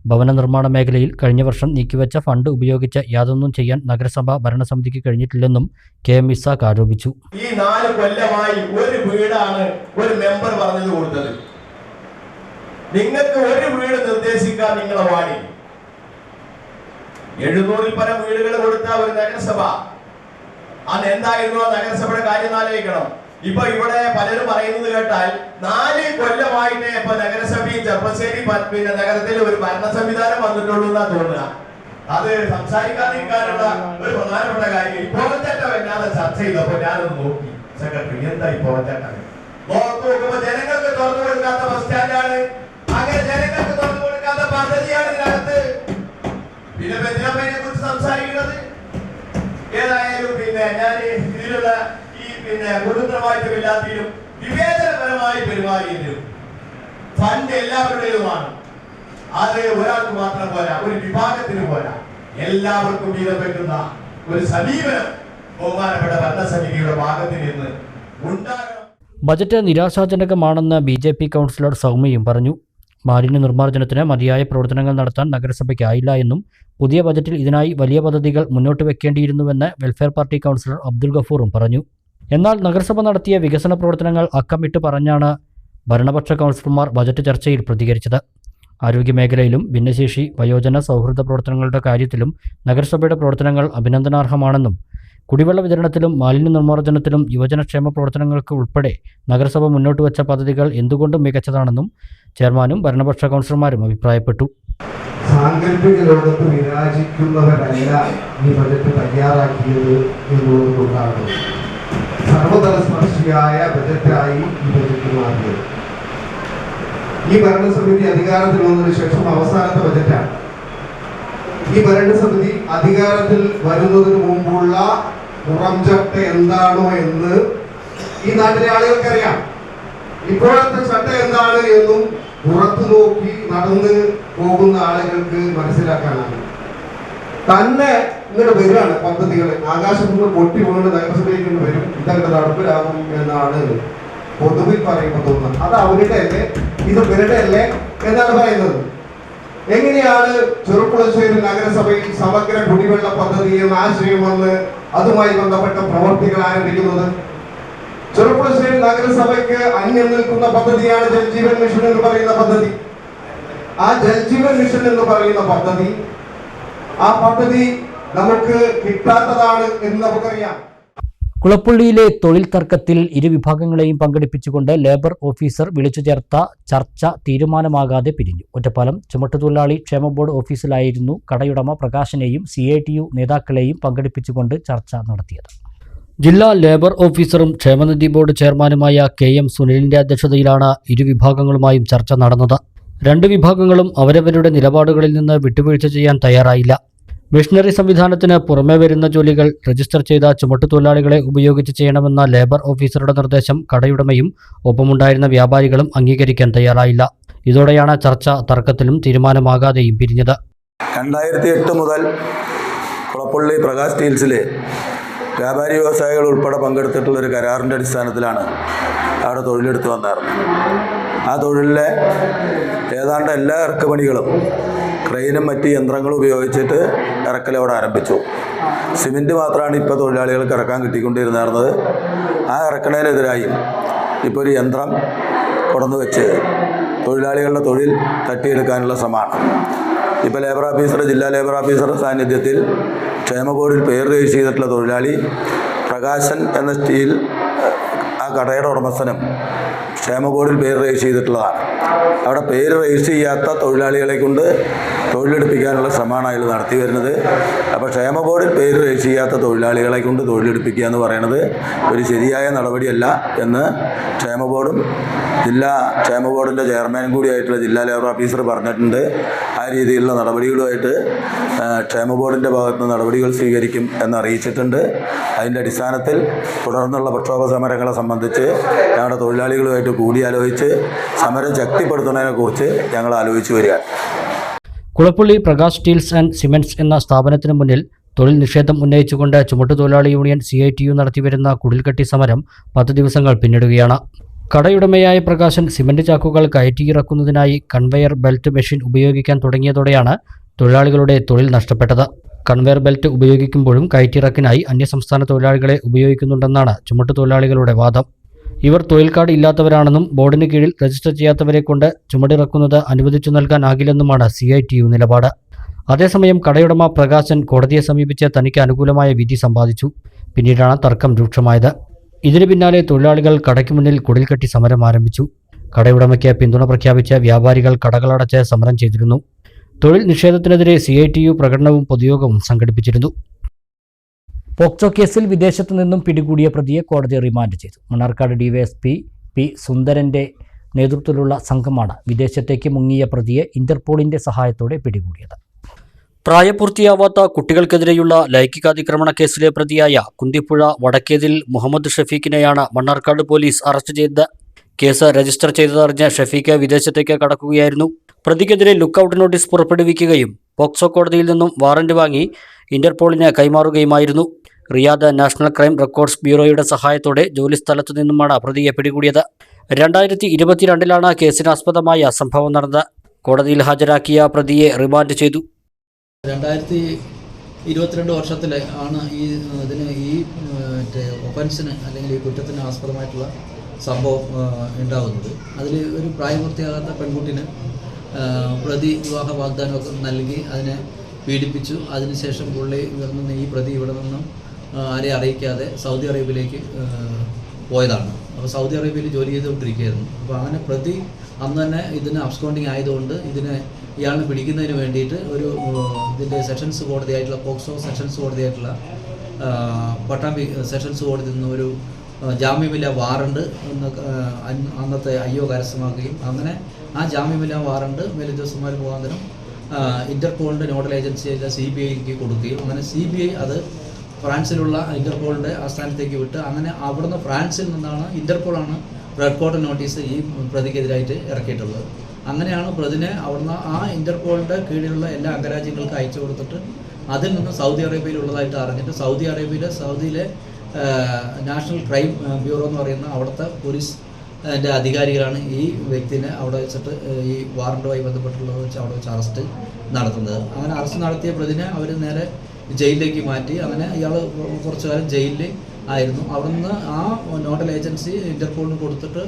ഭവന നിർമ്മാണ മേഖലയിൽ കഴിഞ്ഞ വർഷം നീക്കിവെച്ച ഫണ്ട് ഉപയോഗിച്ച് യാതൊന്നും ചെയ്യാൻ നഗരസഭ ഭരണസമിതിക്ക് കഴിഞ്ഞിട്ടില്ലെന്നും KM ഇസാഖ് ആരോപിച്ചു. ഈ 4 കൊല്ലമായി ഒരു വീടാണ് ഒരു മെമ്പർ പറഞ്ഞു കൊടുത്തത്. നിങ്ങൾക്ക് ഒരു വീട് നിർദ്ദേശിക്കാൻ നിങ്ങളെ വാടി 700-ൽ പരം വീടുകൾ കൊടുത്ത ഒരു നഗരസഭ. അന്ന് എന്തായിരുന്നു നഗരസഭയുടെ കാര്യം ആലോചിക്കണം. ഇപ്പൊ ഇവിടെ പലരും പറയുന്നത് കേട്ടാൽ 4 കൊല്ലമായിട്ട് ഇപ്പൊ നഗരസഭയും ചെർപ്പശ്ശേരി പിന്നെ നഗരത്തിൽ ഒരു ഭരണ സംവിധാനം വന്നിട്ടുള്ളൂ എന്നാ തോന്നുക. അത് സംസാരിക്കാതിരിക്കാനുള്ള ഒരു പ്രധാനപ്പെട്ട കാര്യം ഇപ്പോഴത്തേറ്റം എന്നാണ് ചർച്ച ചെയ്തപ്പോ ഞാനൊന്ന് നോക്കി സെക്രട്ടറി എന്താ ഇപ്പോഴത്തേറ്റം നോക്കുമ്പോ ജനങ്ങൾക്ക് തുറന്നു കൊടുക്കാത്ത ബസ് സ്റ്റാൻഡാണ്. അങ്ങനെ ജനങ്ങൾക്ക് തുറന്നു കൊടുക്കാത്ത പദ്ധതിയാണ് ഇതിനകത്ത്. പിന്നെ ബെഞ്ചമിനെ കുറിച്ച് സംസാരിക്കുന്നത് ഏതായാലും പിന്നെ ഞാൻ ഇതിലുള്ള ഈ പിന്നെ ഗുരുതരമായിട്ടുമില്ലാത്തതിലും വിവേചനപരമായി പെരുമാറിയതിലും ഫണ്ട് എല്ലാവരുടേതുമാണ്. അത് ഒരാൾക്ക് മാത്രം പോരാ, ഒരു വിഭാഗത്തിന് പോരാ, എല്ലാവർക്കും വീതം പറ്റുന്ന ഒരു സമീപനം ബഹുമാനപ്പെട്ട ഭരണസമിതിയുടെ ഭാഗത്ത് നിന്ന് ഉണ്ടാകണം. ബജറ്റ് നിരാശാജനകമാണെന്ന് BJP കൗൺസിലർ സൗമ്യയും പറഞ്ഞു. മാലിന്യ നിർമ്മാർജ്ജനത്തിന് മതിയായ പ്രവർത്തനങ്ങൾ നടത്താൻ നഗരസഭയ്ക്കായില്ല എന്നും പുതിയ ബജറ്റിൽ ഇതിനായി വലിയ പദ്ധതികൾ മുന്നോട്ട് വെക്കേണ്ടിയിരുന്നുവെന്ന് വെൽഫെയർ പാർട്ടി കൗൺസിലർ അബ്ദുൽ ഗഫൂറും പറഞ്ഞു. എന്നാൽ നഗരസഭ നടത്തിയ വികസന പ്രവർത്തനങ്ങൾ അക്കമിട്ട് പറഞ്ഞാണ് ഭരണപക്ഷ കൗൺസിലർമാർ ബജറ്റ് ചർച്ചയിൽ പ്രതികരിച്ചത്. ആരോഗ്യമേഖലയിലും ഭിന്നശേഷി വയോജന സൗഹൃദ പ്രവർത്തനങ്ങളുടെ കാര്യത്തിലും നഗരസഭയുടെ പ്രവർത്തനങ്ങൾ അഭിനന്ദനാർഹമാണെന്നും കുടിവെള്ള വിതരണത്തിലും മാലിന്യ നിർമ്മാർജ്ജനത്തിലും യുവജനക്ഷേമ പ്രവർത്തനങ്ങൾക്ക് ഉൾപ്പെടെ നഗരസഭ മുന്നോട്ട് വച്ച പദ്ധതികൾ എന്തുകൊണ്ടും മികച്ചതാണെന്നും ചെയർമാനും ഭരണപക്ഷ കൗൺസിലർമാരും അഭിപ്രായപ്പെട്ടു. സാങ്കല്പിക ലോകത്ത് വിരാജിക്കുന്നവരല്ല ഈ ബജറ്റ് തയ്യാറാക്കിയത് എന്നുള്ളതുകൊണ്ടാണ് സർവതല സ്പർശിയായ ബജറ്റായി ഈ ബജറ്റ് മാറിയത്. ഈ ഭരണസമിതി അധികാരത്തിൽ വന്നതിന് ശേഷം അവസാനത്തെ ബജറ്റാണ്. ഈ ഭരണസമിതി അധികാരത്തിൽ വരുന്നതിന് മുമ്പുള്ള പുറംചട്ട എന്താണോ എന്ന് ഈ നാട്ടിലെ ആളുകൾക്കറിയാം. ഇപ്പോഴത്തെ ചട്ട എന്താണ് എന്നും പുറത്തു നോക്കി നടന്ന് പോകുന്ന ആളുകൾക്ക് മനസ്സിലാക്കാനാണ്. തന്നെ ഇങ്ങോട്ട് വരികയാണ് പദ്ധതികൾ, ആകാശത്ത് നിന്ന് പൊട്ടി വീണ് നഗരസഭയിലേക്ക് വരും, ഇതങ്ങോട്ട് നടപ്പിലാകും എന്നാണ് പൊതുവിൽ പറയുമ്പോൾ തോന്നുന്നത്. അത് അവരുടെ അല്ലേ, ഇത് ഇവരുടെ അല്ലേ എന്നാണ് പറയുന്നത്. എങ്ങനെയാണ് ചെറുപ്പുളശ്ശേരി നഗരസഭയിൽ സമഗ്ര കുടിവെള്ള പദ്ധതി എന്ന ആശയം വന്ന് അതുമായി ബന്ധപ്പെട്ട പ്രവർത്തികൾ ആരംഭിക്കുന്നത്? ചെറുപ്പുളശ്ശേരി നഗരസഭയ്ക്ക് അന്യം നിൽക്കുന്ന പദ്ധതിയാണ് ജൽജീവൻ മിഷൻ എന്ന് പറയുന്ന പദ്ധതി. ആ ജൽജീവൻ മിഷൻ എന്ന് പറയുന്ന പദ്ധതി, ആ പദ്ധതി നമുക്ക് കിട്ടാത്തതാണ് എന്ന് നമുക്കറിയാം. കുളപ്പുള്ളിയിലെ തൊഴിൽ തർക്കത്തിൽ ഇരുവിഭാഗങ്ങളെയും പങ്കെടുപ്പിച്ചുകൊണ്ട് ലേബർ ഓഫീസർ വിളിച്ചു ചേർത്ത ചർച്ച തീരുമാനമാകാതെ പിരിഞ്ഞു. ഒറ്റപ്പാലം ചുമട്ടുതൊഴിലാളി ക്ഷേമ ബോർഡ് ഓഫീസിലായിരുന്നു കടയുടമ പ്രകാശനെയും CITU നേതാക്കളെയും പങ്കെടുപ്പിച്ചുകൊണ്ട് ചർച്ച നടത്തിയത്. ജില്ലാ ലേബർ ഓഫീസറും ക്ഷേമനിധി ബോർഡ് ചെയർമാനുമായ KM സുനിലിന്റെ അധ്യക്ഷതയിലാണ് ഇരുവിഭാഗങ്ങളുമായും ചർച്ച നടന്നത്. രണ്ട് വിഭാഗങ്ങളും അവരവരുടെ നിലപാടുകളിൽ നിന്ന് വിട്ടുവീഴ്ച ചെയ്യാൻ തയ്യാറായില്ല. മിഷനറി സംവിധാനത്തിന് പുറമെ വരുന്ന ജോലികൾ രജിസ്റ്റർ ചെയ്ത ചുമട്ടുതൊഴിലാളികളെ ഉപയോഗിച്ച് ചെയ്യണമെന്ന ലേബർ ഓഫീസറുടെ നിർദ്ദേശം കടയുടമയും ഒപ്പമുണ്ടായിരുന്ന വ്യാപാരികളും അംഗീകരിക്കാൻ തയ്യാറായില്ല. ഇതോടെയാണ് ചർച്ച തർക്കത്തിലും തീരുമാനമാകാതെയും പിരിഞ്ഞത്. 2008 മുതൽ കുളപ്പള്ളി പ്രകാശ് സ്റ്റീൽസിലെ വ്യാപാരി വ്യവസായികൾ ഉൾപ്പെടെ പങ്കെടുത്തിട്ടുള്ളൊരു കരാറിൻ്റെ അടിസ്ഥാനത്തിലാണ് അവിടെ തൊഴിലെടുത്ത് വന്നായിരുന്നത്. ആ തൊഴിലിലെ ഏതാണ്ട് എല്ലാ ഇറക്കുപണികളും ക്രെയിനും മറ്റ് യന്ത്രങ്ങളും ഉപയോഗിച്ചിട്ട് ഇറക്കൽ അവിടെ ആരംഭിച്ചു. സിമെൻറ്റ് മാത്രമാണ് ഇപ്പോൾ തൊഴിലാളികൾക്ക് ഇറക്കാൻ കിട്ടിക്കൊണ്ടിരുന്നത്. ആ ഇറക്കണതിനെതിരായി ഇപ്പോൾ ഒരു യന്ത്രം കൊടന്നു വെച്ച് തൊഴിലാളികളുടെ തൊഴിൽ തട്ടിയെടുക്കാനുള്ള ശ്രമമാണ്. ഇപ്പോൾ ലേബർ ഓഫീസർ, ജില്ലാ ലേബർ ഓഫീസറുടെ സാന്നിധ്യത്തിൽ ക്ഷേമ ബോർഡിൽ പേര് രജിസ്റ്റർ ചെയ്തിട്ടുള്ള തൊഴിലാളി പ്രകാശൻ എന്ന സ്റ്റീൽ ആ കടയുടെ ഉടമസ്ഥനും ക്ഷേമ ബോർഡിൽ പേര് രജിസ്റ്റർ ചെയ്തിട്ടുള്ളതാണ്. അവിടെ പേര് രജിസ്റ്റർ ചെയ്യാത്ത തൊഴിലാളികളെ കൊണ്ട് തൊഴിലെടുപ്പിക്കാനുള്ള ശ്രമമാണ് അതിൽ നടത്തി വരുന്നത്. അപ്പോൾ ക്ഷേമ ബോർഡിൽ പേര് രജിസ്റ്റർ ചെയ്യാത്ത തൊഴിലാളികളെ കൊണ്ട് തൊഴിലെടുപ്പിക്കുക എന്ന് പറയുന്നത് ഒരു ശരിയായ നടപടിയല്ല എന്ന് ക്ഷേമ ബോർഡും ജില്ലാ ക്ഷേമ ബോർഡിൻ്റെ ചെയർമാനും കൂടിയായിട്ടുള്ള ജില്ലാ ലേബർ ഓഫീസർ പറഞ്ഞിട്ടുണ്ട്. ആ രീതിയിലുള്ള നടപടികളുമായിട്ട് ക്ഷേമ ബോർഡിൻ്റെ ഭാഗത്തുനിന്ന് നടപടികൾ സ്വീകരിക്കും എന്നറിയിച്ചിട്ടുണ്ട്. അതിൻ്റെ അടിസ്ഥാനത്തിൽ തുടർന്നുള്ള പ്രക്ഷോഭ സമരങ്ങളെ സംബന്ധിച്ച് ഞങ്ങളുടെ തൊഴിലാളികളുമായിട്ട് കൂടിയാലോചിച്ച് സമരം ശക്തിപ്പെടുത്തുന്നതിനെക്കുറിച്ച് ഞങ്ങൾ ആലോചിച്ച് വരികയാണ്. Kulappally Prakash steels and cements എന്ന സ്ഥാപനത്തിന് മുന്നിൽ തൊഴിൽ നിഷേധം ഉന്നയിച്ചുകൊണ്ട് ചുമട്ടുതൊഴിലാളി യൂണിയൻ CITU നടത്തിവരുന്ന കുടിൽകെട്ടി സമരം 10 ദിവസങ്ങൾ പിന്നിടുകയാണ്. കടയുടമയായ പ്രകാശൻ സിമന്റ് ചാക്കുകൾ കയറ്റിയിറക്കുന്നതിനായി കൺവെയർ ബെൽറ്റ് മെഷീൻ ഉപയോഗിക്കാൻ തുടങ്ങിയതോടെയാണ് തൊഴിലാളികളുടെ തൊഴിൽ നഷ്ടപ്പെട്ടത്. കൺവെയർ ബെൽറ്റ് ഉപയോഗിക്കുമ്പോഴും കയറ്റിറക്കിനായി അന്യസംസ്ഥാന തൊഴിലാളികളെ ഉപയോഗിക്കുന്നുണ്ടെന്നാണ് ചുമട്ടുതൊഴിലാളികളുടെ വാദം. ഇവർ തൊഴിൽ കാർഡ് ഇല്ലാത്തവരാണെന്നും ബോർഡിന് കീഴിൽ രജിസ്റ്റർ ചെയ്യാത്തവരെ കൊണ്ട് ചുമടിറക്കുന്നത് അനുവദിച്ചു നൽകാനാകില്ലെന്നുമാണ് CITU നിലപാട്. അതേസമയം കടയുടമ പ്രകാശൻ കോടതിയെ സമീപിച്ച് തനിക്ക് അനുകൂലമായ വിധി സമ്പാദിച്ചു. പിന്നീടാണ് തർക്കം രൂക്ഷമായത്. ഇതിനു പിന്നാലെ തൊഴിലാളികൾ കടയ്ക്ക് മുന്നിൽ കുടിൽകെട്ടി സമരം ആരംഭിച്ചു. കടയുടമയ്ക്ക് പിന്തുണ പ്രഖ്യാപിച്ച് വ്യാപാരികൾ കടകളടച്ച് സമരം ചെയ്തിരുന്നു. തൊഴിൽ നിഷേധത്തിനെതിരെ CITU പ്രകടനവും പൊതുയോഗവും സംഘടിപ്പിച്ചിരുന്നു. പോക്സോ കേസിൽ വിദേശത്തു നിന്നും പിടികൂടിയ പ്രതിയെ കോടതി റിമാൻഡ് ചെയ്തു. മണ്ണാർക്കാട് DYSP P സുന്ദരന്റെ നേതൃത്വത്തിലുള്ള സംഘമാണ് വിദേശത്തേക്ക് മുങ്ങിയ പ്രതിയെ ഇന്റർപോളിന്റെ സഹായത്തോടെ പിടികൂടിയത്. പ്രായപൂർത്തിയാവാത്ത കുട്ടികൾക്കെതിരെയുള്ള ലൈംഗികാതിക്രമണ കേസിലെ പ്രതിയായ കുന്തിപ്പുഴ വടക്കേതിൽ മുഹമ്മദ് ഷഫീഖിനെയാണ് മണ്ണാർക്കാട് പോലീസ് അറസ്റ്റ് ചെയ്തത്. കേസ് രജിസ്റ്റർ ചെയ്തതറിഞ്ഞ ഷഫീഖ് വിദേശത്തേക്ക് കടക്കുകയായിരുന്നു. പ്രതിക്കെതിരെ ലുക്കൌട്ട് നോട്ടീസ് പുറപ്പെടുവിക്കുകയും പോക്സോ കോടതിയിൽ നിന്നും വാറന്റ് വാങ്ങി ഇന്റർപോളിന് കൈമാറുകയുമായിരുന്നു. റിയാദ് നാഷണൽ ക്രൈം റെക്കോർഡ്സ് ബ്യൂറോയുടെ സഹായത്തോടെ ജോലിസ്ഥലത്തു നിന്നുമാണ് പ്രതിയെ പിടികൂടിയത്. 2022 കേസിനാസ്പദമായ സംഭവം നടന്നത്. കോടതിയിൽ ഹാജരാക്കിയ പ്രതിയെ റിമാൻഡ് ചെയ്തു. 2022 വർഷത്തിൽ ആണ് ഈ ഒഫൻസിന് അല്ലെങ്കിൽ ഈ കുറ്റത്തിന് ആസ്പദമായിട്ടുള്ള സംഭവം ഉണ്ടാകുന്നത്. അതിൽ ഒരു പ്രായപൂർത്തിയാകാത്ത പെൺകുട്ടിന് പ്രതി വിവാഹ വാഗ്ദാനമൊക്കെ നൽകി അതിനെ പീഡിപ്പിച്ചു. അതിനുശേഷം ഈ പ്രതി ഇവിടെ നിന്നും ആരെയും അറിയിക്കാതെ സൗദി അറേബ്യയിലേക്ക് പോയതാണ്. അപ്പോൾ സൗദി അറേബ്യയിൽ ജോലി ചെയ്തുകൊണ്ടിരിക്കുകയായിരുന്നു. അപ്പോൾ അങ്ങനെ പ്രതി അന്ന് തന്നെ ഇതിന് അബ്സ്കോണ്ടിങ് ആയതുകൊണ്ട് ഇയാളിനെ പിടിക്കുന്നതിന് വേണ്ടിയിട്ട് ഇതിൻ്റെ സെഷൻസ് കോടതിയായിട്ടുള്ള പോക്സോ സെഷൻസ് കോടതിയായിട്ടുള്ള പട്ടാമ്പി സെഷൻസ് കോടതിയിൽ നിന്ന് ഒരു ജാമ്യമില്ലാ വാറണ്ട് അന്നത്തെ IO കരസ്ഥമാക്കുകയും അങ്ങനെ ആ ജാമ്യമില്ലാ വാറണ്ട് മേലുദ്യോഗസ്ഥന്മാർ മുഖാന്തരം ഇന്റർപോളിൻ്റെ നോഡൽ ഏജൻസിയായ CBIക്ക് കൊടുക്കുകയും അങ്ങനെ CBI അത് ഫ്രാൻസിലുള്ള ഇന്റർപോളിൻ്റെ ആസ്ഥാനത്തേക്ക് വിട്ട് അങ്ങനെ അവിടുന്ന് ഫ്രാൻസിൽ നിന്നാണ് ഇന്റർപോളാണ് റെഡ് കോർട്ട് നോട്ടീസ് ഈ പ്രതിക്കെതിരായിട്ട് ഇറക്കിയിട്ടുള്ളത്. അങ്ങനെയാണ് പ്രതിനെ അവിടുന്ന് ആ ഇന്റർപോളിൻ്റെ കീഴിലുള്ള എല്ലാ അംഗരാജ്യങ്ങൾക്ക് അയച്ചു കൊടുത്തിട്ട് അതിൽ നിന്ന് സൗദി അറേബ്യയിലുള്ളതായിട്ട് അറിഞ്ഞിട്ട് സൗദിയിലെ നാഷണൽ ക്രൈം ബ്യൂറോ എന്ന് പറയുന്ന അവിടുത്തെ പോലീസിൻ്റെ അധികാരികളാണ് ഈ വ്യക്തിനെ അവിടെ വെച്ചിട്ട് ഈ വാറണ്ടുമായി ബന്ധപ്പെട്ടുള്ളത് വെച്ച് അവിടെ വെച്ച് അറസ്റ്റ് നടത്തുന്നത്. അങ്ങനെ അറസ്റ്റ് നടത്തിയ പ്രതിനെ അവർ നേരെ ജയിലിലേക്ക് മാറ്റി. അങ്ങനെ ഇയാൾ കുറച്ചു കാലം ജയിലിൽ ആയിരുന്നു. അവിടെ നിന്ന് ആ നോഡൽ ഏജൻസി ഇന്റർപോളിന് കൊടുത്തിട്ട്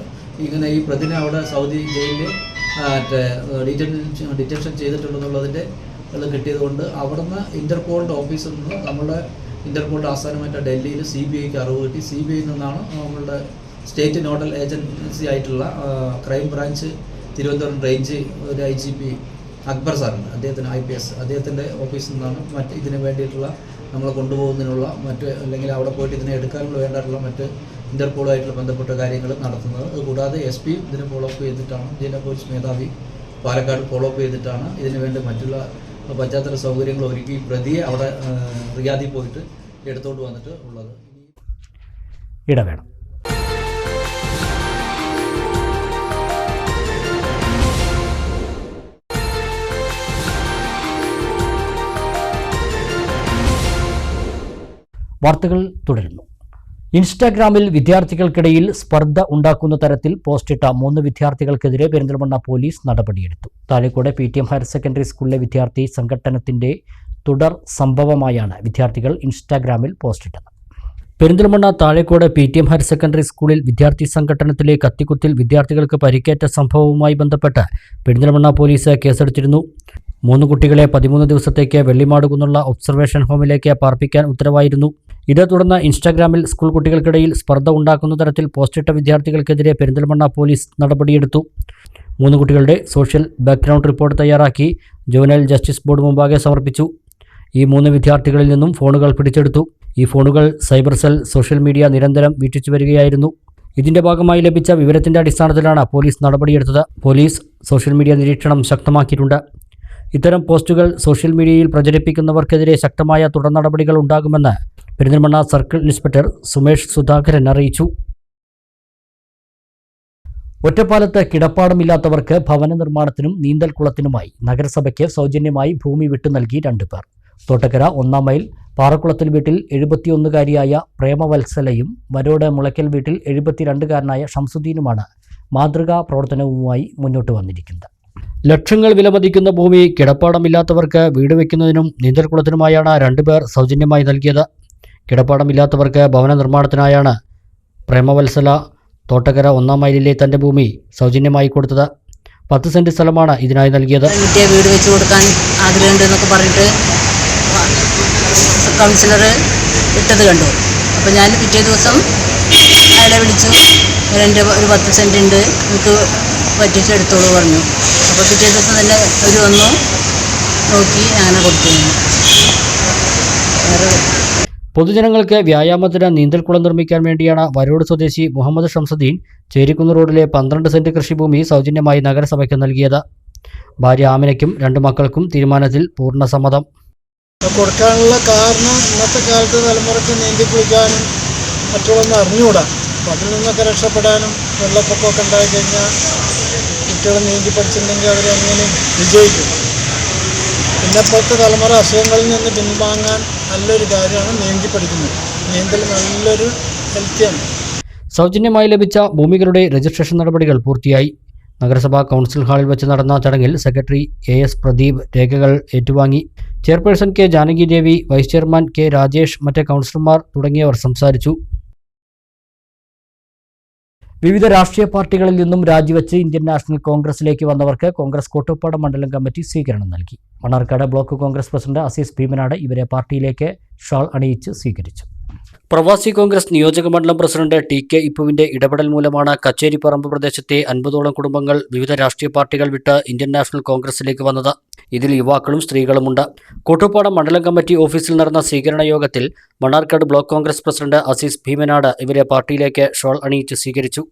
ഇങ്ങനെ ഈ പ്രതിനെ അവിടെ സൗദി ജയിലിൽ ഡിറ്റൻഷൻ ചെയ്തിട്ടുണ്ടെന്നുള്ളതിൻ്റെ കിട്ടിയതുകൊണ്ട് അവിടെ നിന്ന് ഇന്റർപോളിൻ്റെ ഓഫീസിൽ നിന്ന് നമ്മളുടെ ഇന്റർപോളിൻ്റെ ആസ്ഥാനമായിട്ട് ഡൽഹിയിൽ CBIക്ക് അറിവ് കിട്ടി. CBIയിൽ നിന്നാണ് നമ്മളുടെ സ്റ്റേറ്റ് നോഡൽ ഏജൻസി ആയിട്ടുള്ള ക്രൈം ബ്രാഞ്ച് തിരുവനന്തപുരം റേഞ്ച് ഒരു IGP അക്ബർ സാറുണ്ട്, അദ്ദേഹത്തിന് IPS, അദ്ദേഹത്തിൻ്റെ ഓഫീസിൽ നിന്നാണ് ഇതിന് വേണ്ടിയിട്ടുള്ള നമ്മളെ കൊണ്ടുപോകുന്നതിനുള്ള അല്ലെങ്കിൽ അവിടെ പോയിട്ട് ഇതിനെ എടുക്കാനുള്ള വേണ്ടിയിട്ടുള്ള ഇന്റർപോളുമായിട്ടുള്ള ബന്ധപ്പെട്ട കാര്യങ്ങൾ നടത്തുന്നത്. അതുകൂടാതെ SP ഇതിനെ ഫോളോ അപ്പ് ചെയ്തിട്ടാണ്, ജില്ലാ പോലീസ് മേധാവി പാലക്കാട് ഫോളോ അപ്പ് ചെയ്തിട്ടാണ് ഇതിനു വേണ്ടി മറ്റുള്ള പശ്ചാത്തല സൗകര്യങ്ങൾ ഒരുക്കി പ്രതിയെ അവിടെ റിയാദിൽ പോയിട്ട് എടുത്തോണ്ട് വന്നിട്ട് ഉള്ളത്. ഇടവേണം. വാർത്തകൾ തുടരുന്നു. ഇൻസ്റ്റാഗ്രാമിൽ വിദ്യാർത്ഥികൾക്കിടയിൽ സ്പർദ്ധ ഉണ്ടാക്കുന്ന തരത്തിൽ പോസ്റ്റിട്ട 3 വിദ്യാർത്ഥികൾക്കെതിരെ പെരിന്തൽമണ്ണ പോലീസ് നടപടിയെടുത്തു. താഴേക്കോട് PTM ഹയർ സെക്കൻഡറി സ്കൂളിലെ വിദ്യാർത്ഥി സംഘടനത്തിന്റെ തുടർ സംഭവമായാണ് വിദ്യാർത്ഥികൾ ഇൻസ്റ്റാഗ്രാമിൽ പോസ്റ്റിട്ടത്. Perinthalmanna Thazhekode PTM higher secondary സ്കൂളിൽ വിദ്യാർത്ഥി സംഘടനത്തിലെ കത്തിക്കുത്തിൽ വിദ്യാർത്ഥികൾക്ക് പരിക്കേറ്റ സംഭവവുമായി ബന്ധപ്പെട്ട് പെരിന്തൽമണ്ണ പോലീസ് കേസെടുത്തിരുന്നു. 3 കുട്ടികളെ 13 ദിവസത്തേക്ക് വെള്ളിമാടുകുന്നുള്ള ഒബ്സർവേഷൻ ഹോമിലേക്ക് പാർപ്പിക്കാൻ ഉത്തരവായിരുന്നു. ഇതേ തുടർന്ന് ഇൻസ്റ്റാഗ്രാമിൽ സ്കൂൾ കുട്ടികൾക്കിടയിൽ സ്പർദ്ധ ഉണ്ടാക്കുന്ന തരത്തിൽ പോസ്റ്റിട്ട വിദ്യാർത്ഥികൾക്കെതിരെ പെരിന്തൽമണ്ണ പോലീസ് നടപടിയെടുത്തു. 3 കുട്ടികളുടെ സോഷ്യൽ ബാക്ക്ഗ്രൗണ്ട് റിപ്പോർട്ട് തയ്യാറാക്കി ജുവനൈൽ ജസ്റ്റിസ് ബോർഡ് മുമ്പാകെ സമർപ്പിച്ചു. ഈ 3 വിദ്യാർത്ഥികളിൽ നിന്നും ഫോണുകൾ പിടിച്ചെടുത്തു. ഈ ഫോണുകൾ സൈബർ സെൽ സോഷ്യൽ മീഡിയ നിരന്തരം വീക്ഷിച്ചു വരികയായിരുന്നു. ഇതിന്റെ ഭാഗമായി ലഭിച്ച വിവരത്തിന്റെ അടിസ്ഥാനത്തിലാണ് പോലീസ് നടപടിയെടുത്തത്. പോലീസ് സോഷ്യൽ മീഡിയ നിരീക്ഷണം ശക്തമാക്കിയിട്ടുണ്ട്. ഇത്തരം പോസ്റ്റുകൾ സോഷ്യൽ മീഡിയയിൽ പ്രചരിപ്പിക്കുന്നവർക്കെതിരെ ശക്തമായ തുടർ നടപടികൾ ഉണ്ടാകുമെന്ന് പെരിന്തൽമണ്ണ സർക്കിൾ ഇൻസ്പെക്ടർ സുമേഷ് സുധാകരൻ അറിയിച്ചു. ഒറ്റപ്പാലത്ത് കിടപ്പാടമില്ലാത്തവർക്ക് ഭവന നിർമ്മാണത്തിനും നീന്തൽക്കുളത്തിനുമായി നഗരസഭയ്ക്ക് സൗജന്യമായി ഭൂമി വിട്ടു നൽകി 2 പേർ. തോട്ടക്കര 1-ാം മൈൽ പാറക്കുളത്തിൽ വീട്ടിൽ 71-കാരിയായ പ്രേമവത്സലയും വരോട് മുളയ്ക്കൽ വീട്ടിൽ 72-കാരനായ ഷംസുദ്ദീനുമാണ് മാതൃകാ പ്രവർത്തനവുമായി മുന്നോട്ട് വന്നിരിക്കുന്നത്. ലക്ഷങ്ങൾ വിലമതിക്കുന്ന ഭൂമി കിടപ്പാടമില്ലാത്തവർക്ക് വീട് വയ്ക്കുന്നതിനും നീന്തൽക്കുളത്തിനുമായാണ് 2 പേർ സൗജന്യമായി നൽകിയത്. കിടപ്പാടമില്ലാത്തവർക്ക് ഭവന നിർമ്മാണത്തിനായാണ് പ്രേമവത്സല തോട്ടക്കര 1-ാം മൈലിലെ തൻ്റെ ഭൂമി സൗജന്യമായി കൊടുത്തത്. 10 സെന്റ് സ്ഥലമാണ് ഇതിനായി നൽകിയത്. വീട് വെച്ച് കൊടുക്കാൻ ആഗ്രഹമുണ്ടെന്നൊക്കെ പറഞ്ഞിട്ട് കൗൺസിലർ ഇട്ടത് കണ്ടു. അപ്പോൾ ഞാൻ പിറ്റേ ദിവസം അയാളെ വിളിച്ചു, എൻ്റെ ഒരു 10 സെന്റ് ഉണ്ട്, എനിക്ക് പറ്റിച്ചെടുത്തോളൂ പറഞ്ഞു. അപ്പോൾ പിറ്റേ ദിവസം തന്നെ അവർ വന്നു നോക്കി അങ്ങനെ കൊടുത്തു. പൊതുജനങ്ങൾക്ക് വ്യായാമത്തിന് നീന്തൽക്കുളം നിർമ്മിക്കാൻ വേണ്ടിയാണ് വരോട് സ്വദേശി മുഹമ്മദ് ഷംസുദ്ദീൻ ചേരിക്കുന്ന് റോഡിലെ 12 സെന്റ് കൃഷിഭൂമി സൗജന്യമായി നഗരസഭയ്ക്ക് നൽകിയത്. ഭാര്യ ആമിനയ്ക്കും 2 മക്കൾക്കും തീരുമാനത്തിൽ പൂർണ്ണ സമ്മതം. കൊടുക്കാനുള്ള കാരണം ഇന്നത്തെ കാലത്ത് തലമുറയ്ക്ക് നീന്തി കുളിക്കാനും മറ്റുള്ളൊന്നും അറിഞ്ഞുകൂടാ. അപ്പോൾ അതിൽ നിന്നൊക്കെ രക്ഷപ്പെടാനും വെള്ളപ്പൊക്കമൊക്കെ ഉണ്ടായിക്കഴിഞ്ഞാൽ കുട്ടികൾ നീന്തി പഠിച്ചിട്ടുണ്ടെങ്കിൽ അവരെങ്ങനെ വിജയിക്കും. ഇന്നപ്പോഴത്തെ തലമുറ അസുഖങ്ങളിൽ നിന്ന് പിൻവാങ്ങാൻ നല്ലൊരു കാര്യമാണ് നീന്തി പഠിക്കുന്നത്. നീന്തൽ നല്ലൊരു ഹെൽത്തിയാണ്. സൗജന്യമായി ലഭിച്ച ഭൂമികളുടെ രജിസ്ട്രേഷൻ നടപടികൾ പൂർത്തിയായി. നഗരസഭാ കൗൺസിൽ ഹാളിൽ വെച്ച് നടന്ന ചടങ്ങിൽ സെക്രട്ടറി AS പ്രദീപ് രേഖകൾ ഏറ്റുവാങ്ങി. ചെയർപേഴ്സൺ K ജാനകി ദേവി, വൈസ് ചെയർമാൻ K രാജേഷ്, മറ്റ് കൗൺസിലർമാർ തുടങ്ങിയവർ സംസാരിച്ചു. വിവിധ രാഷ്ട്രീയ പാർട്ടികളിൽ നിന്നും രാജിവെച്ച് ഇന്ത്യൻ നാഷണൽ കോൺഗ്രസിലേക്ക് വന്നവർക്ക് കോൺഗ്രസ് കോട്ടപ്പാടം മണ്ഡലം കമ്മിറ്റി സ്വീകരണം നൽകി. മണ്ണാർക്കാട് ബ്ലോക്ക് കോൺഗ്രസ് പ്രസിഡന്റ് അസീസ് ഭീമനാട് ഇവരെ പാർട്ടിയിലേക്ക് ഷാൾ അണിയിച്ച് സ്വീകരിച്ചു. പ്രവാസി കോൺഗ്രസ് നിയോജക മണ്ഡലം പ്രസിഡന്റ് TK ഇപ്പുവിന്റെ ഇടപെടൽ മൂലമാണ് കച്ചേരിപ്പറമ്പ് പ്രദേശത്തെ 50ഓളം കുടുംബങ്ങൾ വിവിധ രാഷ്ട്രീയ പാർട്ടികൾ വിട്ട് ഇന്ത്യൻ നാഷണൽ കോൺഗ്രസിലേക്ക് വന്നത്. ഇതിൽ യുവാക്കളും സ്ത്രീകളുമുണ്ട്. കോട്ടപ്പാടം മണ്ഡലം കമ്മിറ്റി ഓഫീസിൽ നടന്ന സ്വീകരണ യോഗത്തിൽ മണ്ണാർക്കാട് ബ്ലോക്ക് കോൺഗ്രസ് പ്രസിഡന്റ് അസീസ് ഭീമനാട് ഇവരെ പാർട്ടിയിലേക്ക് ഷാൾ അണിയിച്ച് സ്വീകരിച്ചു.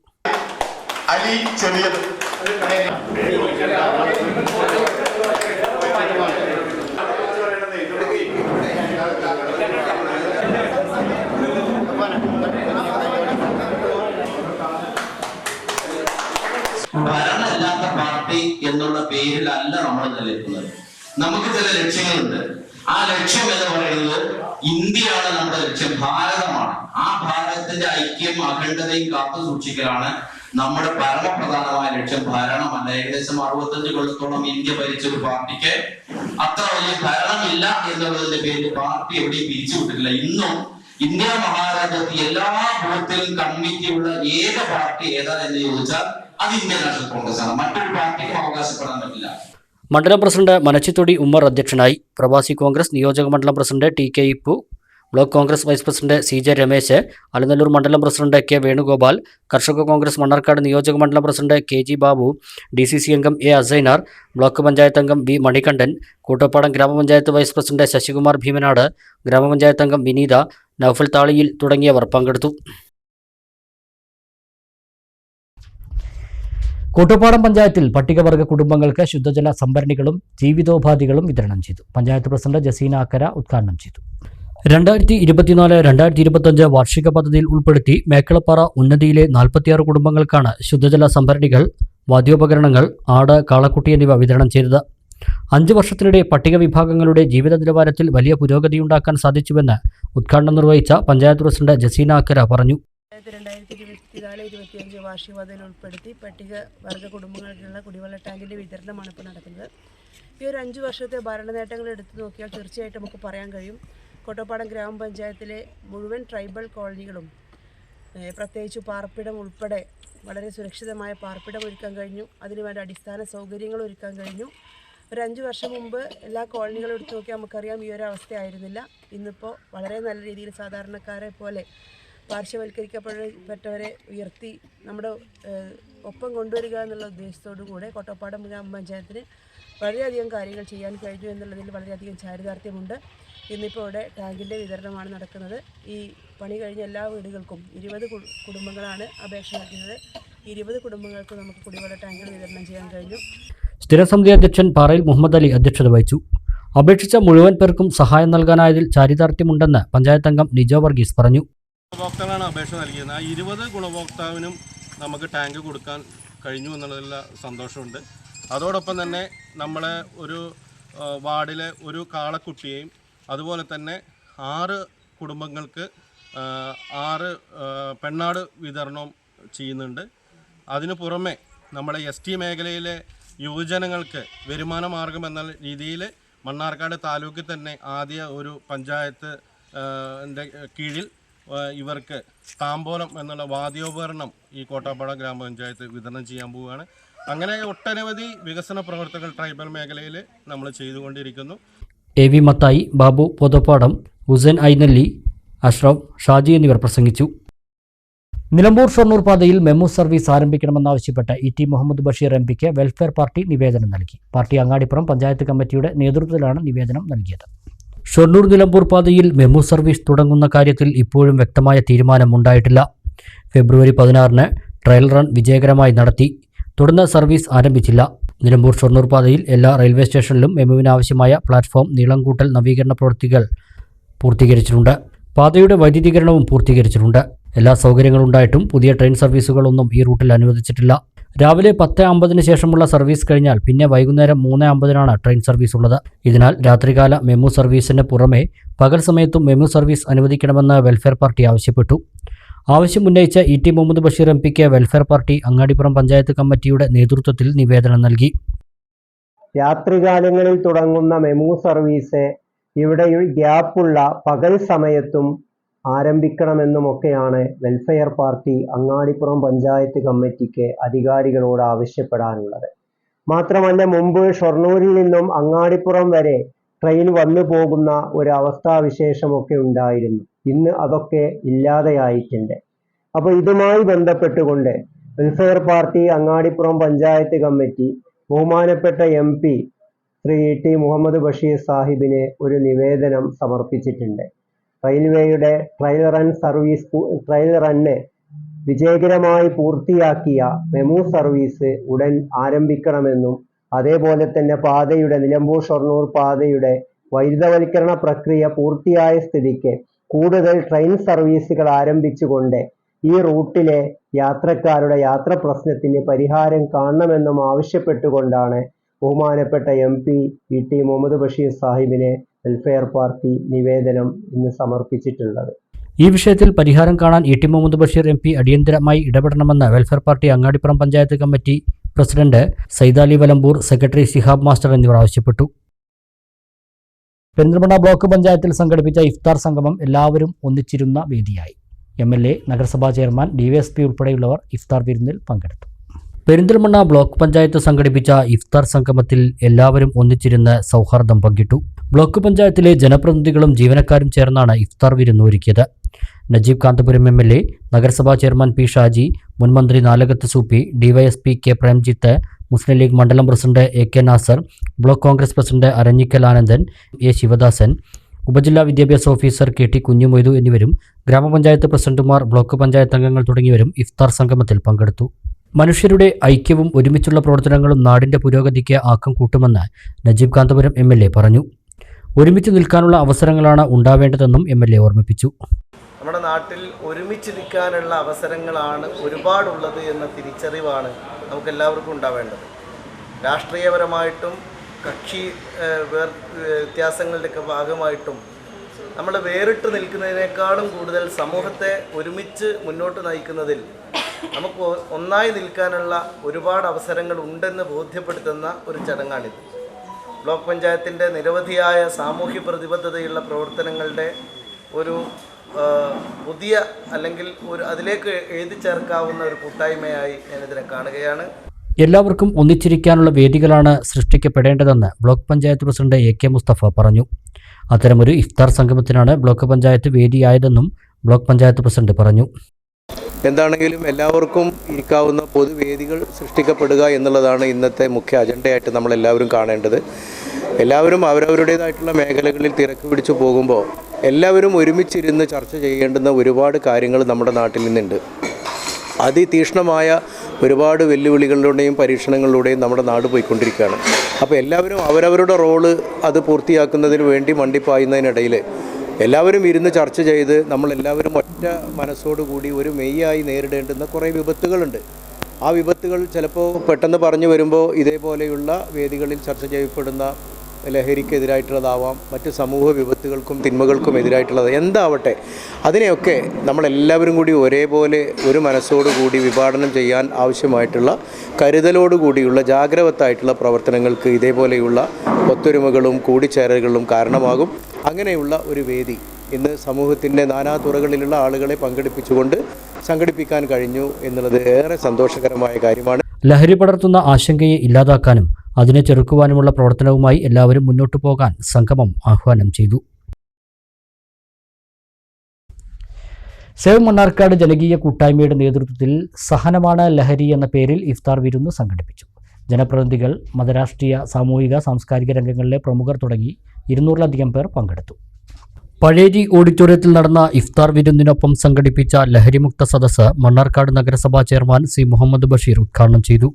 ഭരണമില്ലാത്ത പാർട്ടി എന്നുള്ള പേരിലല്ല നമ്മൾ നിലനിൽക്കുന്നത്. നമുക്ക് ചില ലക്ഷ്യങ്ങളുണ്ട്. ആ ലക്ഷ്യം എന്ന് പറയുന്നത് ഇന്ത്യയാണ് നമ്മുടെ ലക്ഷ്യം, ഭാരതമാണ്. ആ ഭാരതത്തിന്റെ ഐക്യം അഖണ്ഡതയും കാത്തു സൂക്ഷിക്കലാണ് നമ്മുടെ പരമപ്രധാനമായ ലക്ഷ്യം. ഭരണമല്ല. ഏകദേശം 65 കൊല്ലത്തോളം ഇന്ത്യ ഭരിച്ച ഒരു പാർട്ടിക്ക് അത്ര വലിയ ഭരണമില്ല എന്നുള്ളതിന്റെ പേരിൽ പാർട്ടി എവിടെയും പിരിച്ചുവിട്ടിട്ടില്ല. ഇന്നും ഇന്ത്യ മഹാരാജ്യത്ത് എല്ലാ ബൂത്തിലും കമ്മിറ്റിയുള്ള ഏക പാർട്ടി ഏതാണെന്ന് ചോദിച്ചാൽ അത് ഇന്ത്യൻ നാഷണൽ കോൺഗ്രസ് ആണ്. മറ്റൊരു പാർട്ടിക്കും അവകാശപ്പെടാൻ പറ്റില്ല. മണ്ഡലം പ്രസിഡന്റ് മനച്ചിത്തൊടി ഉമ്മർ അധ്യക്ഷനായി. പ്രവാസി കോൺഗ്രസ് നിയോജക മണ്ഡലം president TK Ippu, block Congress vice president CJ Ramesh, Alanallur മണ്ഡലം പ്രസിഡന്റ് K വേണുഗോപാൽ, കർഷക കോൺഗ്രസ് മണ്ണാർക്കാട് നിയോജക മണ്ഡലം പ്രസിഡന്റ് KG ബാബു, DCC അംഗം A അസൈനാർ, ബ്ലോക്ക് പഞ്ചായത്ത് അംഗം B മണികണ്ഠൻ, കൂട്ടപ്പാടം ഗ്രാമപഞ്ചായത്ത് വൈസ് പ്രസിഡന്റ് ശശികുമാർ ഭീമനാട്, ഗ്രാമപഞ്ചായത്ത് അംഗം വിനീത, നൌഫൽ താളിയിൽ തുടങ്ങിയവർ പങ്കെടുത്തു. കോട്ടപ്പാടം പഞ്ചായത്തിൽ പട്ടികവർഗ കുടുംബങ്ങൾക്ക് ശുദ്ധജല സംഭരണികളും ജീവിതോപാധികളും വിതരണം ചെയ്തു. പഞ്ചായത്ത് പ്രസിഡന്റ് ജസീന അക്കര ഉദ്ഘാടനം ചെയ്തു. 2024-2025 വാർഷിക പദ്ധതിയിൽ ഉൾപ്പെടുത്തി മേക്കളപ്പാറ ഉന്നതിയിലെ 46 കുടുംബങ്ങൾക്കാണ് ശുദ്ധജല സംഭരണികൾ, വാദ്യോപകരണങ്ങൾ, ആട്, കാളക്കുട്ടി എന്നിവ വിതരണം ചെയ്തത്. 5 വർഷത്തിനിടെ പട്ടിക വിഭാഗങ്ങളുടെ ജീവിത നിലവാരത്തിൽ വലിയ പുരോഗതിയുണ്ടാക്കാൻ സാധിച്ചുവെന്ന് ഉദ്ഘാടനം നിർവഹിച്ച പഞ്ചായത്ത് പ്രസിഡന്റ് ജസീന അക്കര പറഞ്ഞു. 2024-2025 വാർഷിക പദ്ധതിയിൽ ഉൾപ്പെടുത്തി പട്ടിക വർഗ കുടുംബങ്ങൾക്കുള്ള കുടിവെള്ള ടാങ്കിൻ്റെ വിതരണമാണ് ഇപ്പോൾ നടക്കുന്നത്. ഈ ഒരു 5 വർഷത്തെ ഭരണ നേട്ടങ്ങൾ എടുത്തു നോക്കിയാൽ തീർച്ചയായിട്ടും നമുക്ക് പറയാൻ കഴിയും, കോട്ടപ്പാടം ഗ്രാമപഞ്ചായത്തിലെ മുഴുവൻ ട്രൈബൽ കോളനികളും പ്രത്യേകിച്ച് പാർപ്പിടം ഉൾപ്പെടെ വളരെ സുരക്ഷിതമായ പാർപ്പിടം ഒരുക്കാൻ കഴിഞ്ഞു. അതിനുവേണ്ട അടിസ്ഥാന സൗകര്യങ്ങൾ ഒരുക്കാൻ കഴിഞ്ഞു. ഒരു 5 വർഷം മുമ്പ് എല്ലാ കോളനികളും എടുത്തു നോക്കിയാൽ നമുക്കറിയാം ഈ ഒരു അവസ്ഥയായിരുന്നില്ല. ഇന്നിപ്പോൾ വളരെ നല്ല രീതിയിൽ സാധാരണക്കാരെ പോലെ പാർശ്വവൽക്കരിക്കപ്പെട്ടവരെ ഉയർത്തി നമ്മുടെ ഒപ്പം കൊണ്ടുവരിക എന്നുള്ള ഉദ്ദേശത്തോടു കൂടെ കോട്ടപ്പാടം ഗ്രാമപഞ്ചായത്തിന് വളരെയധികം കാര്യങ്ങൾ ചെയ്യാൻ കഴിഞ്ഞു എന്നുള്ളതിൽ വളരെയധികം ചാരിതാർത്ഥ്യമുണ്ട്. ഇന്നിപ്പോൾ ഇവിടെ ടാങ്കിൻ്റെ വിതരണമാണ് നടക്കുന്നത്. ഈ പണി കഴിഞ്ഞ എല്ലാ വീടുകൾക്കും 20 കുടുംബങ്ങളാണ് അപേക്ഷ നൽകുന്നത്. 20 കുടുംബങ്ങൾക്ക് നമുക്ക് കുടിവെള്ള ടാങ്കുകൾ വിതരണം ചെയ്യാൻ കഴിഞ്ഞു. സ്ഥിരസമിതി അധ്യക്ഷൻ പാറയിൽ മുഹമ്മദ് അലി അധ്യക്ഷത വഹിച്ചു. അപേക്ഷിച്ച മുഴുവൻ പേർക്കും സഹായം നൽകാനായതിൽ ചാരിതാർത്ഥ്യമുണ്ടെന്ന് പഞ്ചായത്ത് അംഗം നിജോ വർഗീസ് പറഞ്ഞു. ഗുണഭോക്താവാണ് അപേക്ഷ നൽകിയത്. ആ 20 ഗുണഭോക്താവിനും നമുക്ക് ടാങ്ക് കൊടുക്കാൻ കഴിഞ്ഞു എന്നുള്ളതിൽ സന്തോഷമുണ്ട്. അതോടൊപ്പം തന്നെ നമ്മളെ ഒരു വാർഡിലെ ഒരു കാളക്കുട്ടിയെയും അതുപോലെ തന്നെ 6 കുടുംബങ്ങൾക്ക് 6 പെണ്ണാട് വിതരണവും ചെയ്യുന്നുണ്ട്. അതിനു പുറമെ നമ്മുടെ ST മേഖലയിലെ യുവജനങ്ങൾക്ക് വരുമാന മാർഗം എന്ന രീതിയിൽ മണ്ണാർക്കാട് താലൂക്കിൽ തന്നെ ആദ്യ ഒരു പഞ്ചായത്ത് കീഴിൽ ഇവർക്ക് താമ്പോലം എന്നുള്ള വാദ്യോപകരണം ഈ കോട്ടപ്പാടം ഗ്രാമപഞ്ചായത്ത് വിതരണം ചെയ്യാൻ പോവുകയാണ്. അങ്ങനെ ഒട്ടനവധി വികസന പ്രവർത്തനങ്ങൾ ട്രൈബൽ മേഖലയിൽ നമ്മൾ ചെയ്തുകൊണ്ടിരിക്കുന്നു. AV മത്തായി, ബാബു പൊതപ്പാടം, ഹുസൈൻ ഐനല്ലി, അഷ്റഫ്, ഷാജി എന്നിവർ പ്രസംഗിച്ചു. നിലമ്പൂർ ഷൊർണൂർ പാതയിൽ മെമു സർവീസ് ആരംഭിക്കണമെന്നാവശ്യപ്പെട്ട് ET മുഹമ്മദ് ബഷീർ MPക്ക് വെൽഫെയർ പാർട്ടി നിവേദനം നൽകി. പാർട്ടി അങ്ങാടിപ്പുറം പഞ്ചായത്ത് കമ്മിറ്റിയുടെ നേതൃത്വത്തിലാണ് നിവേദനം നൽകിയത്. ഷൊർണൂർ നിലമ്പൂർ പാതയിൽ മെമു സർവീസ് തുടങ്ങുന്ന കാര്യത്തിൽ ഇപ്പോഴും വ്യക്തമായ തീരുമാനമുണ്ടായിട്ടില്ല. ഫെബ്രുവരി 16-ന് ട്രയൽ റൺ വിജയകരമായി നടത്തി. തുടർന്ന് സർവീസ് ആരംഭിച്ചില്ല. നിലമ്പൂർ ഷൊർണൂർ പാതയിൽ എല്ലാ റെയിൽവേ സ്റ്റേഷനിലും മെമുവിനാവശ്യമായ പ്ലാറ്റ്ഫോം നീളം കൂട്ടൽ നവീകരണ പ്രവൃത്തികൾ പൂർത്തീകരിച്ചിട്ടുണ്ട്. പാതയുടെ വൈദ്യുതീകരണവും പൂർത്തീകരിച്ചിട്ടുണ്ട്. എല്ലാ സൗകര്യങ്ങളുണ്ടായിട്ടും പുതിയ ട്രെയിൻ സർവീസുകളൊന്നും ഈ റൂട്ടിൽ അനുവദിച്ചിട്ടില്ല. രാവിലെ 10:50 ശേഷമുള്ള സർവീസ് കഴിഞ്ഞാൽ പിന്നെ വൈകുന്നേരം 3:50 ട്രെയിൻ സർവീസ് ഉള്ളത്. ഇതിനാൽ രാത്രികാല മെമു സർവീസിന് പുറമെ പകൽ സമയത്തും മെമു സർവീസ് അനുവദിക്കണമെന്ന് വെൽഫെയർ പാർട്ടി ആവശ്യപ്പെട്ടു. ആവശ്യമുന്നയിച്ച ET മുഹമ്മദ് ബഷീർ MP-ക്ക് വെൽഫെയർ പാർട്ടി അങ്ങാടിപ്പുറം പഞ്ചായത്ത് കമ്മിറ്റിയുടെ നേതൃത്വത്തിൽ നിവേദനം നൽകി. രാത്രികാലങ്ങളിൽ തുടങ്ങുന്ന മെമു സർവീസ് ഇവിടെ ഗ്യാപ്പുള്ള പകൽ സമയത്തും ആരംഭിക്കണമെന്നുമൊക്കെയാണ് വെൽഫെയർ പാർട്ടി അങ്ങാടിപ്പുറം പഞ്ചായത്ത് കമ്മിറ്റിക്ക് അധികാരികളോട് ആവശ്യപ്പെടാനുള്ളത്. മാത്രമല്ല, മുമ്പ് ഷൊർണൂരിൽ നിന്നും അങ്ങാടിപ്പുറം വരെ ട്രെയിൻ വന്നു പോകുന്ന ഒരു അവസ്ഥാവിശേഷമൊക്കെ ഉണ്ടായിരുന്നു. ഇന്ന് അതൊക്കെ ഇല്ലാതെയായിട്ടുണ്ട്. അപ്പോൾ ഇതുമായി ബന്ധപ്പെട്ടുകൊണ്ട് welfare party Angadipuram panchayat committee ബഹുമാനപ്പെട്ട MP ശ്രീ ET മുഹമ്മദ് ബഷീർ സാഹിബിന് ഒരു നിവേദനം സമർപ്പിച്ചിട്ടുണ്ട്. റെയിൽവേയുടെ ട്രയൽ റണ്ണ് വിജയകരമായി പൂർത്തിയാക്കിയ മെമു സർവീസ് ഉടൻ ആരംഭിക്കണമെന്നും അതേപോലെ തന്നെ നിലമ്പൂർ ഷൊർണൂർ പാതയുടെ വൈദ്യുതവൽക്കരണ പ്രക്രിയ പൂർത്തിയായ സ്ഥിതിക്ക് കൂടുതൽ ട്രെയിൻ സർവീസുകൾ ആരംഭിച്ചുകൊണ്ട് ഈ റൂട്ടിലെ യാത്രക്കാരുടെ യാത്ര പ്രശ്നത്തിന് പരിഹാരം കാണണമെന്നും ആവശ്യപ്പെട്ടുകൊണ്ടാണ് ബഹുമാനപ്പെട്ട MP ET മുഹമ്മദ് ബഷീർ സാഹിബിന് വെൽഫെയർ പാർട്ടി നിവേദനം ഇന്ന് സമർപ്പിച്ചിട്ടുള്ളത്. ഈ വിഷയത്തിൽ പരിഹാരം കാണാൻ ET മുഹമ്മദ് ബഷീർ MP അടിയന്തരമായി ഇടപെടണമെന്ന് welfare party Angadipuram panchayat committee president Saidali Valamboor, secretary Shihab master എന്നിവർ ആവശ്യപ്പെട്ടു. പെരിന്തൽമണ്ണ ബ്ലോക്ക് പഞ്ചായത്തിൽ സംഘടിപ്പിച്ച ഇഫ്താർ സംഗമം എല്ലാവരും ഒന്നിച്ചിരുന്ന വേദിയായി. MLA, നഗരസഭാ ചെയർമാൻ, DYSP ഉൾപ്പെടെയുള്ളവർ ഇഫ്താർ വിരുന്നിൽ പങ്കെടുത്തു. പെരിന്തൽമണ്ണ ബ്ലോക്ക് പഞ്ചായത്ത് സംഘടിപ്പിച്ച ഇഫ്താർ സംഗമത്തിൽ എല്ലാവരും ഒന്നിച്ചിരുന്ന് സൗഹാർദ്ദം പങ്കിട്ടു. ബ്ലോക്ക് പഞ്ചായത്തിലെ ജനപ്രതിനിധികളും ജീവനക്കാരും ചേർന്നാണ് ഇഫ്താർ വിരുന്ന് ഒരുക്കിയത്. നജീബ് കാന്തപുരം MLA, നഗരസഭാ ചെയർമാൻ P. ഷാജി, മുൻ മന്ത്രി നാലകത്ത് സൂപ്പി, DYSP K. പ്രേംജിത്ത്, മുസ്ലിം ലീഗ് മണ്ഡലം president AK Nasar, block Congress president Aranhikkal Anandan, A. Sivadasan, ഉപജില്ലാ വിദ്യാഭ്യാസ ഓഫീസർ KT കുഞ്ഞുമൊയ്തു എന്നിവരും ഗ്രാമപഞ്ചായത്ത് പ്രസിഡന്റുമാർ, ബ്ലോക്ക് പഞ്ചായത്ത് അംഗങ്ങൾ തുടങ്ങിയവരും ഇഫ്താർ സംഗമത്തിൽ പങ്കെടുത്തു. മനുഷ്യരുടെ ഐക്യവും ഒരുമിച്ചുള്ള പ്രവർത്തനങ്ങളും നാടിന്റെ പുരോഗതിക്ക് ആക്കം കൂട്ടുമെന്ന് നജീബ് കാന്തപുരം MLA പറഞ്ഞു. ഒരുമിച്ച് നിൽക്കാനുള്ള അവസരങ്ങളാണ് ഉണ്ടാവേണ്ടതെന്നും MLA ഓർമ്മിപ്പിച്ചു. നമ്മുടെ നാട്ടിൽ ഒരുമിച്ച് നിൽക്കാനുള്ള അവസരങ്ങളാണ് ഒരുപാടുള്ളത് എന്ന തിരിച്ചറിവാണ് നമുക്കെല്ലാവർക്കും ഉണ്ടാവേണ്ടത്. രാഷ്ട്രീയപരമായിട്ടും കക്ഷി വ്യത്യാസങ്ങളുടെയൊക്കെ ഭാഗമായിട്ടും നമ്മൾ വേറിട്ട് നിൽക്കുന്നതിനേക്കാളും കൂടുതൽ സമൂഹത്തെ ഒരുമിച്ച് മുന്നോട്ട് നയിക്കുന്നതിൽ നമുക്ക് ഒന്നായി നിൽക്കാനുള്ള ഒരുപാട് അവസരങ്ങൾ ഉണ്ടെന്ന് ബോധ്യപ്പെടുത്തുന്ന ഒരു ചടങ്ങാണിത്. ബ്ലോക്ക് പഞ്ചായത്തിൻ്റെ നിരവധിയായ സാമൂഹ്യ പ്രതിബദ്ധതയുള്ള പ്രവർത്തനങ്ങളുടെ ഒരു പുതിയ അല്ലെങ്കിൽ അതിലേക്ക് എഴുതി ചേർക്കാവുന്ന ഒരു കൂട്ടായ്മയായി ഞാനിതിനെ കാണുകയാണ്. എല്ലാവർക്കും ഒന്നിച്ചിരിക്കാനുള്ള വേദികളാണ് സൃഷ്ടിക്കപ്പെടേണ്ടതെന്ന് block panchayat president AK Mustafa പറഞ്ഞു. അത്തരമൊരു ഇഫ്താർ സംഗമത്തിനാണ് ബ്ലോക്ക് പഞ്ചായത്ത് വേദിയായതെന്നും ബ്ലോക്ക് പഞ്ചായത്ത് പ്രസിഡന്റ് പറഞ്ഞു. എന്താണെങ്കിലും എല്ലാവർക്കും ഇരിക്കാവുന്ന പൊതുവേദികൾ സൃഷ്ടിക്കപ്പെടുക എന്നുള്ളതാണ് ഇന്നത്തെ മുഖ്യ അജണ്ടയായിട്ട് നമ്മളെല്ലാവരും കാണേണ്ടത്. എല്ലാവരും അവരവരുടേതായിട്ടുള്ള മേഖലകളിൽ തിരക്ക് പിടിച്ചു പോകുമ്പോൾ എല്ലാവരും ഒരുമിച്ചിരുന്ന് ചർച്ച ചെയ്യേണ്ടുന്ന ഒരുപാട് കാര്യങ്ങൾ നമ്മുടെ നാട്ടിൽ നിന്നുണ്ട്. അതിതീക്ഷ്ണമായ ഒരുപാട് വെല്ലുവിളികളിലൂടെയും പരീക്ഷണങ്ങളിലൂടെയും നമ്മുടെ നാട് പോയിക്കൊണ്ടിരിക്കുകയാണ്. അപ്പോൾ എല്ലാവരും അവരവരുടെ റോള് അത് പൂർത്തിയാക്കുന്നതിന് വേണ്ടി മണ്ടിപ്പായുന്നതിനിടയിൽ എല്ലാവരും ഇരുന്ന് ചർച്ച ചെയ്ത് നമ്മളെല്ലാവരും ഒറ്റ മനസ്സോടുകൂടി ഒരു മെയ്യായി നേരിടേണ്ടുന്ന കുറേ വിപത്തുകളുണ്ട്. ആ വിപത്തുകൾ ചിലപ്പോൾ പെട്ടെന്ന് പറഞ്ഞു വരുമ്പോൾ ഇതേപോലെയുള്ള വേദികളിൽ ചർച്ച ചെയ്യപ്പെടുന്ന ലഹരിക്കെതിരായിട്ടുള്ളതാവാം, മറ്റ് സമൂഹ വിപത്തുകൾക്കും തിന്മകൾക്കും എതിരായിട്ടുള്ളത് എന്താവട്ടെ, അതിനെയൊക്കെ നമ്മളെല്ലാവരും കൂടി ഒരേപോലെ ഒരു മനസ്സോടുകൂടി വിഭാടനം ചെയ്യാൻ ആവശ്യമായിട്ടുള്ള കരുതലോടുകൂടിയുള്ള ജാഗ്രവത്തായിട്ടുള്ള പ്രവർത്തനങ്ങൾക്ക് ഇതേപോലെയുള്ള ഒത്തൊരുമകളും കൂടിച്ചേരലുകളും കാരണമാകും. അങ്ങനെയുള്ള ഒരു വേദി ഇന്ന് സമൂഹത്തിൻ്റെ നാനാതുറകളിലുള്ള ആളുകളെ പങ്കെടുപ്പിച്ചുകൊണ്ട് സംഘടിപ്പിക്കാൻ കഴിഞ്ഞു എന്നുള്ളത് ഏറെ സന്തോഷകരമായ കാര്യമാണ്. ലഹരി പടർത്തുന്ന ആശങ്കയെ ഇല്ലാതാക്കാനും അതിനെ ചെറുക്കുവാനുമുള്ള പ്രവർത്തനവുമായി എല്ലാവരും മുന്നോട്ടു പോകാൻ സംഗമം ആഹ്വാനം ചെയ്തു. സേവ് മണ്ണാർക്കാട് ജനകീയ കൂട്ടായ്മയുടെ നേതൃത്വത്തിൽ സഹനമാണ് ലഹരി എന്ന പേരിൽ ഇഫ്താർ വിരുന്ന് സംഘടിപ്പിച്ചു. ജനപ്രതിനിധികൾ, മതരാഷ്ട്രീയ, സാമൂഹിക, സാംസ്കാരിക രംഗങ്ങളിലെ പ്രമുഖർ തുടങ്ങി 200-ലധികം പേർ പങ്കെടുത്തു. പഴേരി ഓഡിറ്റോറിയത്തിൽ നടന്ന ഇഫ്താർ വിരുന്നിനൊപ്പം സംഘടിപ്പിച്ച ലഹരിമുക്ത സദസ്സ് മണ്ണാർക്കാട് നഗരസഭാ ചെയർമാൻ C. മുഹമ്മദ് ബഷീർ ഉദ്ഘാടനം ചെയ്തു.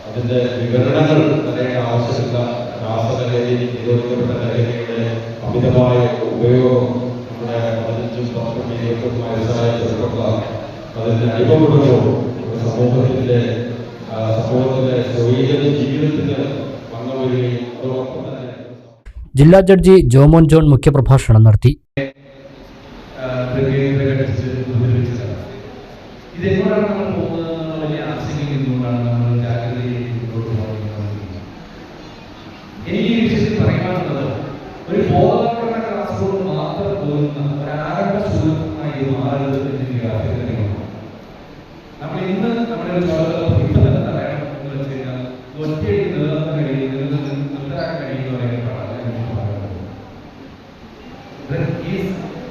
അതിൻ്റെ വിവരണങ്ങൾ ആവശ്യമില്ല. രാസലഹരി, നിരോധിക്കപ്പെട്ട ലഹരിയുടെ അമിതമായ ഉപയോഗം നമ്മുടെ 15-20 വയസ്സായ ചെറുപ്പക്കാർ അതിന് അടിമപ്പെടുമ്പോൾ സമൂഹത്തിൻ്റെ സമൂഹത്തിലെ സ്വൈര്യ ജീവിതത്തിന് വന്നു വരികയും അതോടൊപ്പം തന്നെ ജില്ലാ ജഡ്ജി ജോമോൻ ജോൺ മുഖ്യപ്രഭാഷണം നടത്തി. ഇതെങ്ങോട്ടാണ് നമ്മൾ പോകുന്നത് എന്നുള്ള വലിയ ആശങ്കയ്ക്കൊണ്ടാണ് നമ്മൾ ജാഗ്രതയിലേക്ക് മുന്നോട്ട് പോകുന്നത്. എനിക്ക് ഈ വിഷയത്തിൽ പറയാനുള്ളത് ഒരു ബോധവൽക്കരണ ക്ലാസ്സുകൾ മാത്രം പോകുന്ന ഒരു ആരംഭ ശൂലമായി മാറരുത് എന്നൊരു അഭ്യർത്ഥനയുണ്ട്. നമ്മൾ ഇന്ന് നമ്മുടെ ഒരു ഇപ്പം തന്നെ പറയണം എന്ന് വെച്ച് കഴിഞ്ഞാൽ ഒറ്റയ്ക്ക് നിർത്താൻ കഴിയുന്നത് ഈ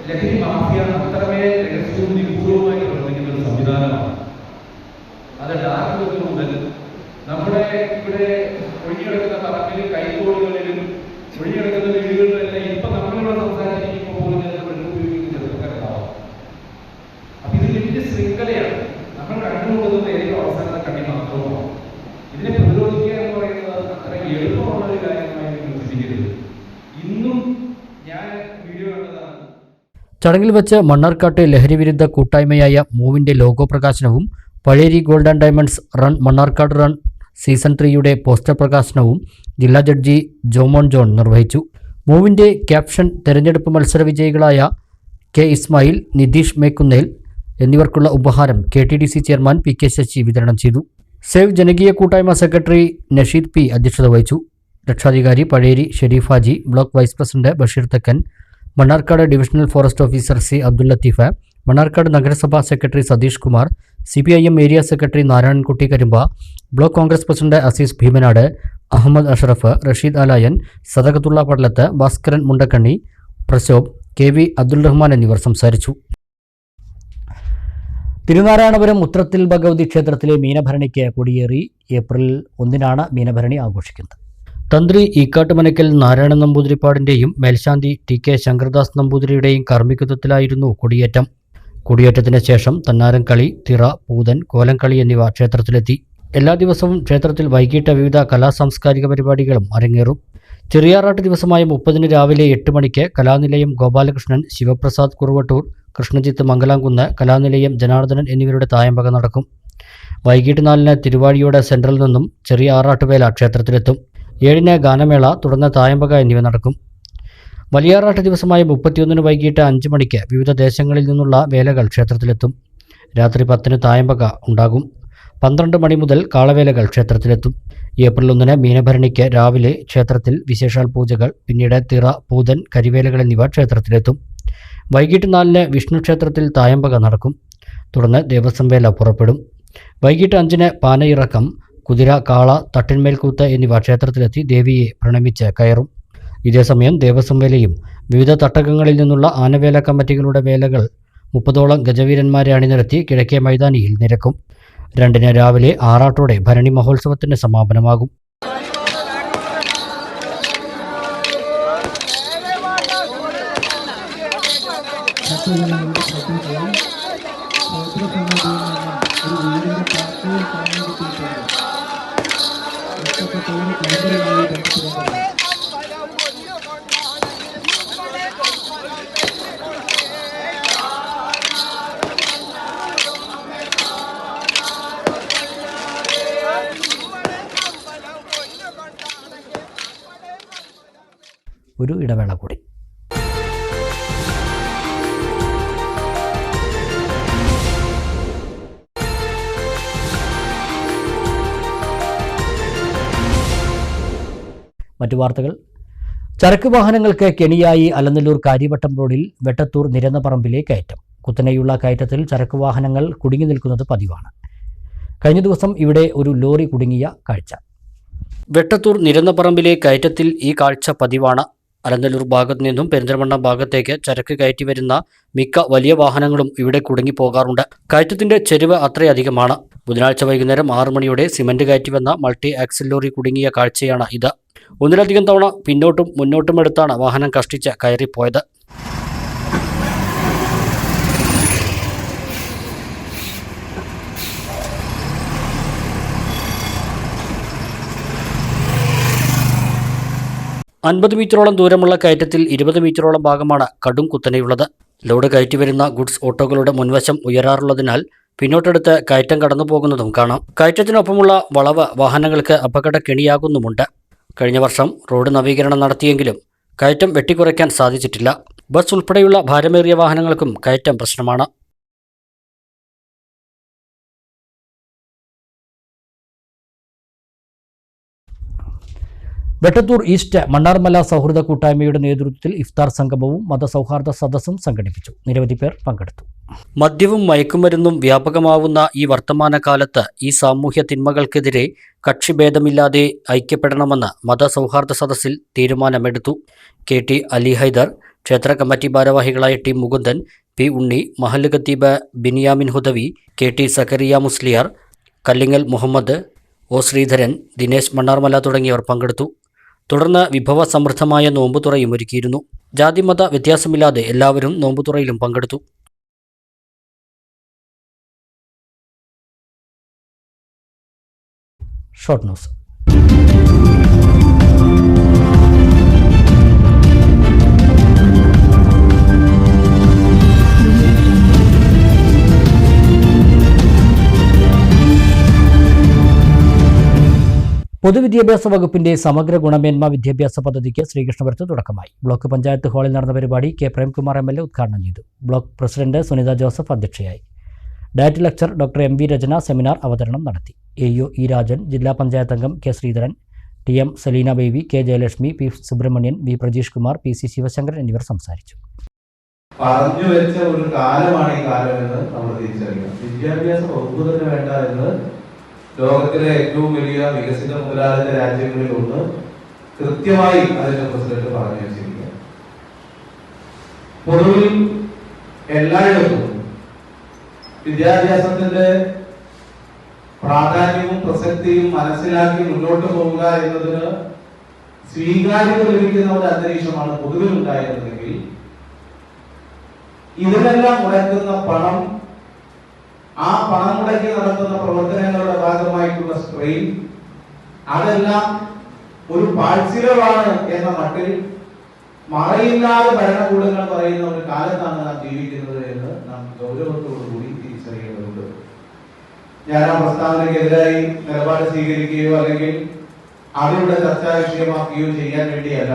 ലഹരി മാഫിയ അത്രമേൽ രഹസ്യവും നിഗൂഢവുമായി പ്രവർത്തിക്കുന്ന ഒരു സംവിധാനമാണ്. അത് ഡാർക്ക് വെബ് മുതൽ നമ്മുടെ ഇവിടെ ഒഴിഞ്ഞിടക്കുന്ന പറമ്പിൽ കൈക്കോടുകളിലും ഒഴിഞ്ഞിടക്കുന്ന വീടുകളിലെല്ലാം ഇപ്പൊ നമ്മളിവിടെ സംസാരിക്കുമ്പോൾ പോലും ഉപയോഗിക്കുന്ന ചെറുപ്പക്കാരുണ്ടാവും. അപ്പൊ ഇത് വലിയ ശൃംഖലയാണ്. നമ്മൾ കണ്ടുകൊടുക്കുന്ന ഏറ്റവും അവസാനത്തെ കണ്ണി മാത്രവുമാണ്. ഇതിനെ പ്രതിരോധിക്കുക എന്ന് പറയുന്നത് അത്ര എളുപ്പമുള്ള ഒരു കാര്യമായി നിങ്ങൾ ചിന്തിക്കരുത്. ഇന്നും ഞാൻ വീഡിയോ കണ്ടതാണ്. ചടങ്ങിൽ വെച്ച് മണ്ണാർക്കാട്ട് ലഹരിവിരുദ്ധ കൂട്ടായ്മയായ മൂവിന്റെ ലോഗോ പ്രകാശനവും Pazheri gold and diamonds run Mannarkkad run season 3യുടെ പോസ്റ്റർ പ്രകാശനവും ജില്ലാ ജഡ്ജി ജോമോൻ ജോൺ നിർവഹിച്ചു. മൂവിന്റെ ക്യാപ്ഷൻ തെരഞ്ഞെടുപ്പ് മത്സര വിജയികളായ കെ ഇസ്മായിൽ, നിതീഷ് മേക്കുന്നേൽ എന്നിവർക്കുള്ള ഉപഹാരം KTDC ചെയർമാൻ PK ശശി വിതരണം ചെയ്തു. സേവ് ജനകീയ കൂട്ടായ്മ സെക്രട്ടറി നഷീദ് P അധ്യക്ഷത വഹിച്ചു. രക്ഷാധികാരി Pazheri Sharif Haji, block vice president Basheer Thekkan, Mannarkkad divisional forest officer C Abdul Latheef, Mannarkkad നഗരസഭാ secretary Satheesh Kumar, CPIM area secretary Narayanankutty Karimba, block Congress president Azeez Bheemanad, Ahammed Ashraf, Rasheed Alayan, Sadakathulla Padalath, Bhaskaran Mundakkanni, Prashobh, KV Abdul Rahman എന്നിവർ സംസാരിച്ചു. തിരുനാരായണപുരം ഉത്രത്തിൽ ഭഗവതി ക്ഷേത്രത്തിലെ മീനഭരണിക്ക് കൊടിയേറി. ഏപ്രിൽ 1-നാണ് മീനഭരണി ആഘോഷിക്കുന്നത്. തന്ത്രി ഈക്കാട്ടുമനയ്ക്കൽ നാരായണൻ നമ്പൂതിരിപ്പാടിൻ്റെയും മേൽശാന്തി TK ശങ്കർദാസ് നമ്പൂതിരിയുടെയും കാർമ്മികത്വത്തിലായിരുന്നു കൊടിയേറ്റം. കൊടിയേറ്റത്തിന് ശേഷം തന്നാരംകളി, തിറ, പൂതൻ, കോലംകളി എന്നിവ ക്ഷേത്രത്തിലെത്തി. എല്ലാ ദിവസവും ക്ഷേത്രത്തിൽ വൈകിട്ട് വിവിധ കലാസാംസ്കാരിക പരിപാടികളും അരങ്ങേറും. ചെറിയാറാട്ട് ദിവസമായ 30-ന് രാവിലെ 8 മണിക്ക് കലാനിലയം ഗോപാലകൃഷ്ണൻ, ശിവപ്രസാദ് കുറുവട്ടൂർ, കൃഷ്ണജിത്ത് മംഗലാംകുന്ന്, കലാനിലയം ജനാർദ്ദനൻ എന്നിവരുടെ തായമ്പക നടക്കും. വൈകിട്ട് 4-ന് തിരുവാഴിയോട് സെൻട്രലിൽ നിന്നും ചെറിയ ആറാട്ടുവേല ക്ഷേത്രത്തിലെത്തും. 7-ന് ഗാനമേള, തുടർന്ന് തായമ്പക എന്നിവ നടക്കും. വലിയാറാട്ട് ദിവസമായ 31-ന് വൈകിട്ട് 5 മണിക്ക് വിവിധ ദേശങ്ങളിൽ നിന്നുള്ള വേലകൾ ക്ഷേത്രത്തിലെത്തും. രാത്രി 10-ന് തായമ്പക ഉണ്ടാകും. 12 മണി മുതൽ കാളവേലകൾ ക്ഷേത്രത്തിലെത്തും. ഏപ്രിൽ 1-ന് മീനഭരണിക്ക് രാവിലെ ക്ഷേത്രത്തിൽ വിശേഷാൽ പൂജകൾ, പിന്നീട് തിറ, പൂതൻ, കരിവേലകൾ എന്നിവ ക്ഷേത്രത്തിലെത്തും. വൈകിട്ട് 4-ന് വിഷ്ണു ക്ഷേത്രത്തിൽ തായമ്പക നടക്കും. തുടർന്ന് ദേവസ്വം വേല പുറപ്പെടും. വൈകിട്ട് 5-ന് പാനയിറക്കം, കുതിര, കാള, തട്ടിന്മേൽക്കൂത്ത് എന്നിവ ക്ഷേത്രത്തിലെത്തി ദേവിയെ പ്രണമിച്ച് കയറും. ഇതേസമയം ദേവസ്വം വേലയും വിവിധ തട്ടകങ്ങളിൽ നിന്നുള്ള ആനവേല കമ്മിറ്റികളുടെ വേലകൾ 30ഓളം ഗജവീരന്മാരെ അണിനിരത്തി കിഴക്കേ മൈതാനിയിൽ നിരക്കും. 2-ന് രാവിലെ ആറാട്ടോടെ ഭരണി മഹോത്സവത്തിന് സമാപനമാകും. ഒരു ഇടവേള കൂടി. മറ്റു വാർത്തകൾ. ചരക്ക് വാഹനങ്ങൾക്ക് കെണിയായി അലനല്ലൂർ കാര്യവട്ടം റോഡിൽ വെട്ടത്തൂർ നിരന്നപറമ്പിലെ കയറ്റം. കുത്തനെയുള്ള കയറ്റത്തിൽ ചരക്ക് വാഹനങ്ങൾ കുടുങ്ങി നിൽക്കുന്നത് പതിവാണ്. കഴിഞ്ഞ ദിവസം ഇവിടെ ഒരു ലോറി കുടുങ്ങിയ കാഴ്ച. വെട്ടത്തൂർ നിരന്നപറമ്പിലെ കയറ്റത്തിൽ ഈ കാഴ്ച പതിവാണ്. അലനല്ലൂർ ഭാഗത്തു നിന്നും പെരിന്തൽമണ്ണ ഭാഗത്തേക്ക് ചരക്ക് കയറ്റി വരുന്ന മിക്ക വലിയ വാഹനങ്ങളും ഇവിടെ കുടുങ്ങിപ്പോകാറുണ്ട്. കയറ്റത്തിന്റെ ചെരിവ് അത്രയധികമാണ്. ബുധനാഴ്ച വൈകുന്നേരം 6 മണിയോടെ സിമന്റ് കയറ്റി വന്ന മൾട്ടി ആക്സിൽ ലോറി കുടുങ്ങിയ കാഴ്ചയാണ് ഇത്. ഒന്നിലധികം തവണ പിന്നോട്ടും മുന്നോട്ടുമെടുത്താണ് വാഹനം കഷ്ടിച്ച് കയറിപ്പോയത്. $50 മീറ്ററോളം ദൂരമുള്ള കയറ്റത്തിൽ 20 മീറ്ററോളം ഭാഗമാണ് കടും കുത്തനെയുള്ളത്. ലോഡ് കയറ്റി വരുന്ന ഗുഡ്സ് ഓട്ടോകളുടെ മുൻവശം ഉയരാറുള്ളതിനാൽ പിന്നോട്ടെടുത്ത് കയറ്റം കടന്നു പോകുന്നതും കാണാം. കയറ്റത്തിനൊപ്പമുള്ള വളവ് വാഹനങ്ങൾക്ക് അപകടക്കെണിയാകുന്നുമുണ്ട്. കഴിഞ്ഞ വർഷം റോഡ് നവീകരണം നടത്തിയെങ്കിലും കയറ്റം വെട്ടിക്കുറയ്ക്കാൻ സാധിച്ചിട്ടില്ല. ബസ് ഉൾപ്പെടെയുള്ള ഭാരമേറിയ വാഹനങ്ങൾക്കും കയറ്റം പ്രശ്നമാണ്. വെട്ടത്തൂർ ഈസ്റ്റ് മണ്ണാർമല സൗഹൃദ കൂട്ടായ്മയുടെ നേതൃത്വത്തിൽ ഇഫ്താർ സംഗമവും മതസൗഹാർദ്ദ സദസ്സും സംഘടിപ്പിച്ചു. നിരവധി പേർ പങ്കെടുത്തു. മദ്യവും മയക്കുമരുന്നും വ്യാപകമാവുന്ന ഈ വർത്തമാനകാലത്ത് ഈ സാമൂഹ്യ തിന്മകൾക്കെതിരെ കക്ഷിഭേദമില്ലാതെ ഐക്യപ്പെടണമെന്ന് മതസൗഹാർദ്ദ സദസ്സിൽ തീരുമാനമെടുത്തു. KT അലി ഹൈദർ, ക്ഷേത്ര കമ്മിറ്റി ഭാരവാഹികളായ ടി മുകുന്ദൻ, പി ഉണ്ണി, മഹല്ല് ഖത്തീബ് ബിനിയാമിൻ ഹുദവി, KT സക്കരിയ മുസ്ലിയാർ, കല്ലിങ്ങൽ മുഹമ്മദ്, ഒ ശ്രീധരൻ, ദിനേശ് മണ്ണാർമല തുടങ്ങിയവർ പങ്കെടുത്തു. തുടർന്ന് വിഭവസമൃദ്ധമായ നോമ്പുതുറയും ഒരുക്കിയിരുന്നു. ജാതിമത വ്യത്യാസമില്ലാതെ എല്ലാവരും നോമ്പുതുറയിലും പങ്കെടുത്തു. Short news. പൊതുവിദ്യാഭ്യാസ വകുപ്പിന്റെ സമഗ്ര ഗുണമേന്മ വിദ്യാഭ്യാസ പദ്ധതിക്ക് ശ്രീകൃഷ്ണപുരത്ത് തുടക്കമായി. ബ്ലോക്ക് പഞ്ചായത്ത് ഹാളിൽ നടന്ന പരിപാടി K പ്രേംകുമാർ MLA ഉദ്ഘാടനം ചെയ്തു. ബ്ലോക്ക് പ്രസിഡന്റ് സുനിത ജോസഫ് അധ്യക്ഷയായി. Diet lecturer doctor MV Rachana seminar അവതരണം നടത്തി. AO E രാജൻ, ജില്ലാ പഞ്ചായത്ത് അംഗം K Sreedharan, TM Saleena Baby, K Jayalakshmi, P Subramanian, V Prajeesh Kumar, PC Sivasankaran എന്നിവർ സംസാരിച്ചു. പറഞ്ഞു വെച്ച ഒരു കാലമാണ് ഈ കാലമെന്ന് നമ്മൾ തിരിച്ചറിയണം. വിദ്യാഭ്യാസ വകുപ്പ് തന്നെ വേണ്ട എന്ന് ലോകത്തിലെ ഏറ്റവും വലിയ വികസിത മുതലാളിത്ത രാജ്യങ്ങളിൽ ഒന്ന് കൃത്യമായി അതിന്റെ പ്രസിഡന്റ് പറഞ്ഞു വെച്ചിരിക്കുക. പൊതുവിൽ എല്ലായിടത്തും വിദ്യാഭ്യാസത്തിന്റെ പ്രാധാന്യവും പ്രസക്തിയും മനസ്സിലാക്കി മുന്നോട്ട് പോവുക എന്നതിന് സ്വീകാര്യത ലഭിക്കുന്ന ഒരു അന്തരീക്ഷമാണ് പൊതുവിൽ ഉണ്ടായിരുന്നെങ്കിൽ ഇതിനെല്ലാം മുടക്കുന്ന പണം, ആ പണം മുടക്കി നടത്തുന്ന പ്രവർത്തനങ്ങളുടെ ഭാഗമായിട്ടുള്ള സ്ട്രെയിൻ, അതെല്ലാം ഒരു പാഴ്ചിലവാണ് എന്ന മട്ടിൽ മറയില്ലാതെ ഭരണകൂടങ്ങൾ പറയുന്ന ഒരു കാലത്താണ് നാം ജീവിക്കുന്നത് എന്ന് നാം ഗൗരവത്തോടുകൂടി തിരിച്ചറിയേണ്ടതുണ്ട്. ഞാൻ ആ പ്രസ്താവനയ്ക്കെതിരായി നിലപാട് സ്വീകരിക്കുകയോ അല്ലെങ്കിൽ അതിലൂടെ ചർച്ചാ വിഷയമാക്കുകയോ ചെയ്യാൻ വേണ്ടിയല്ല.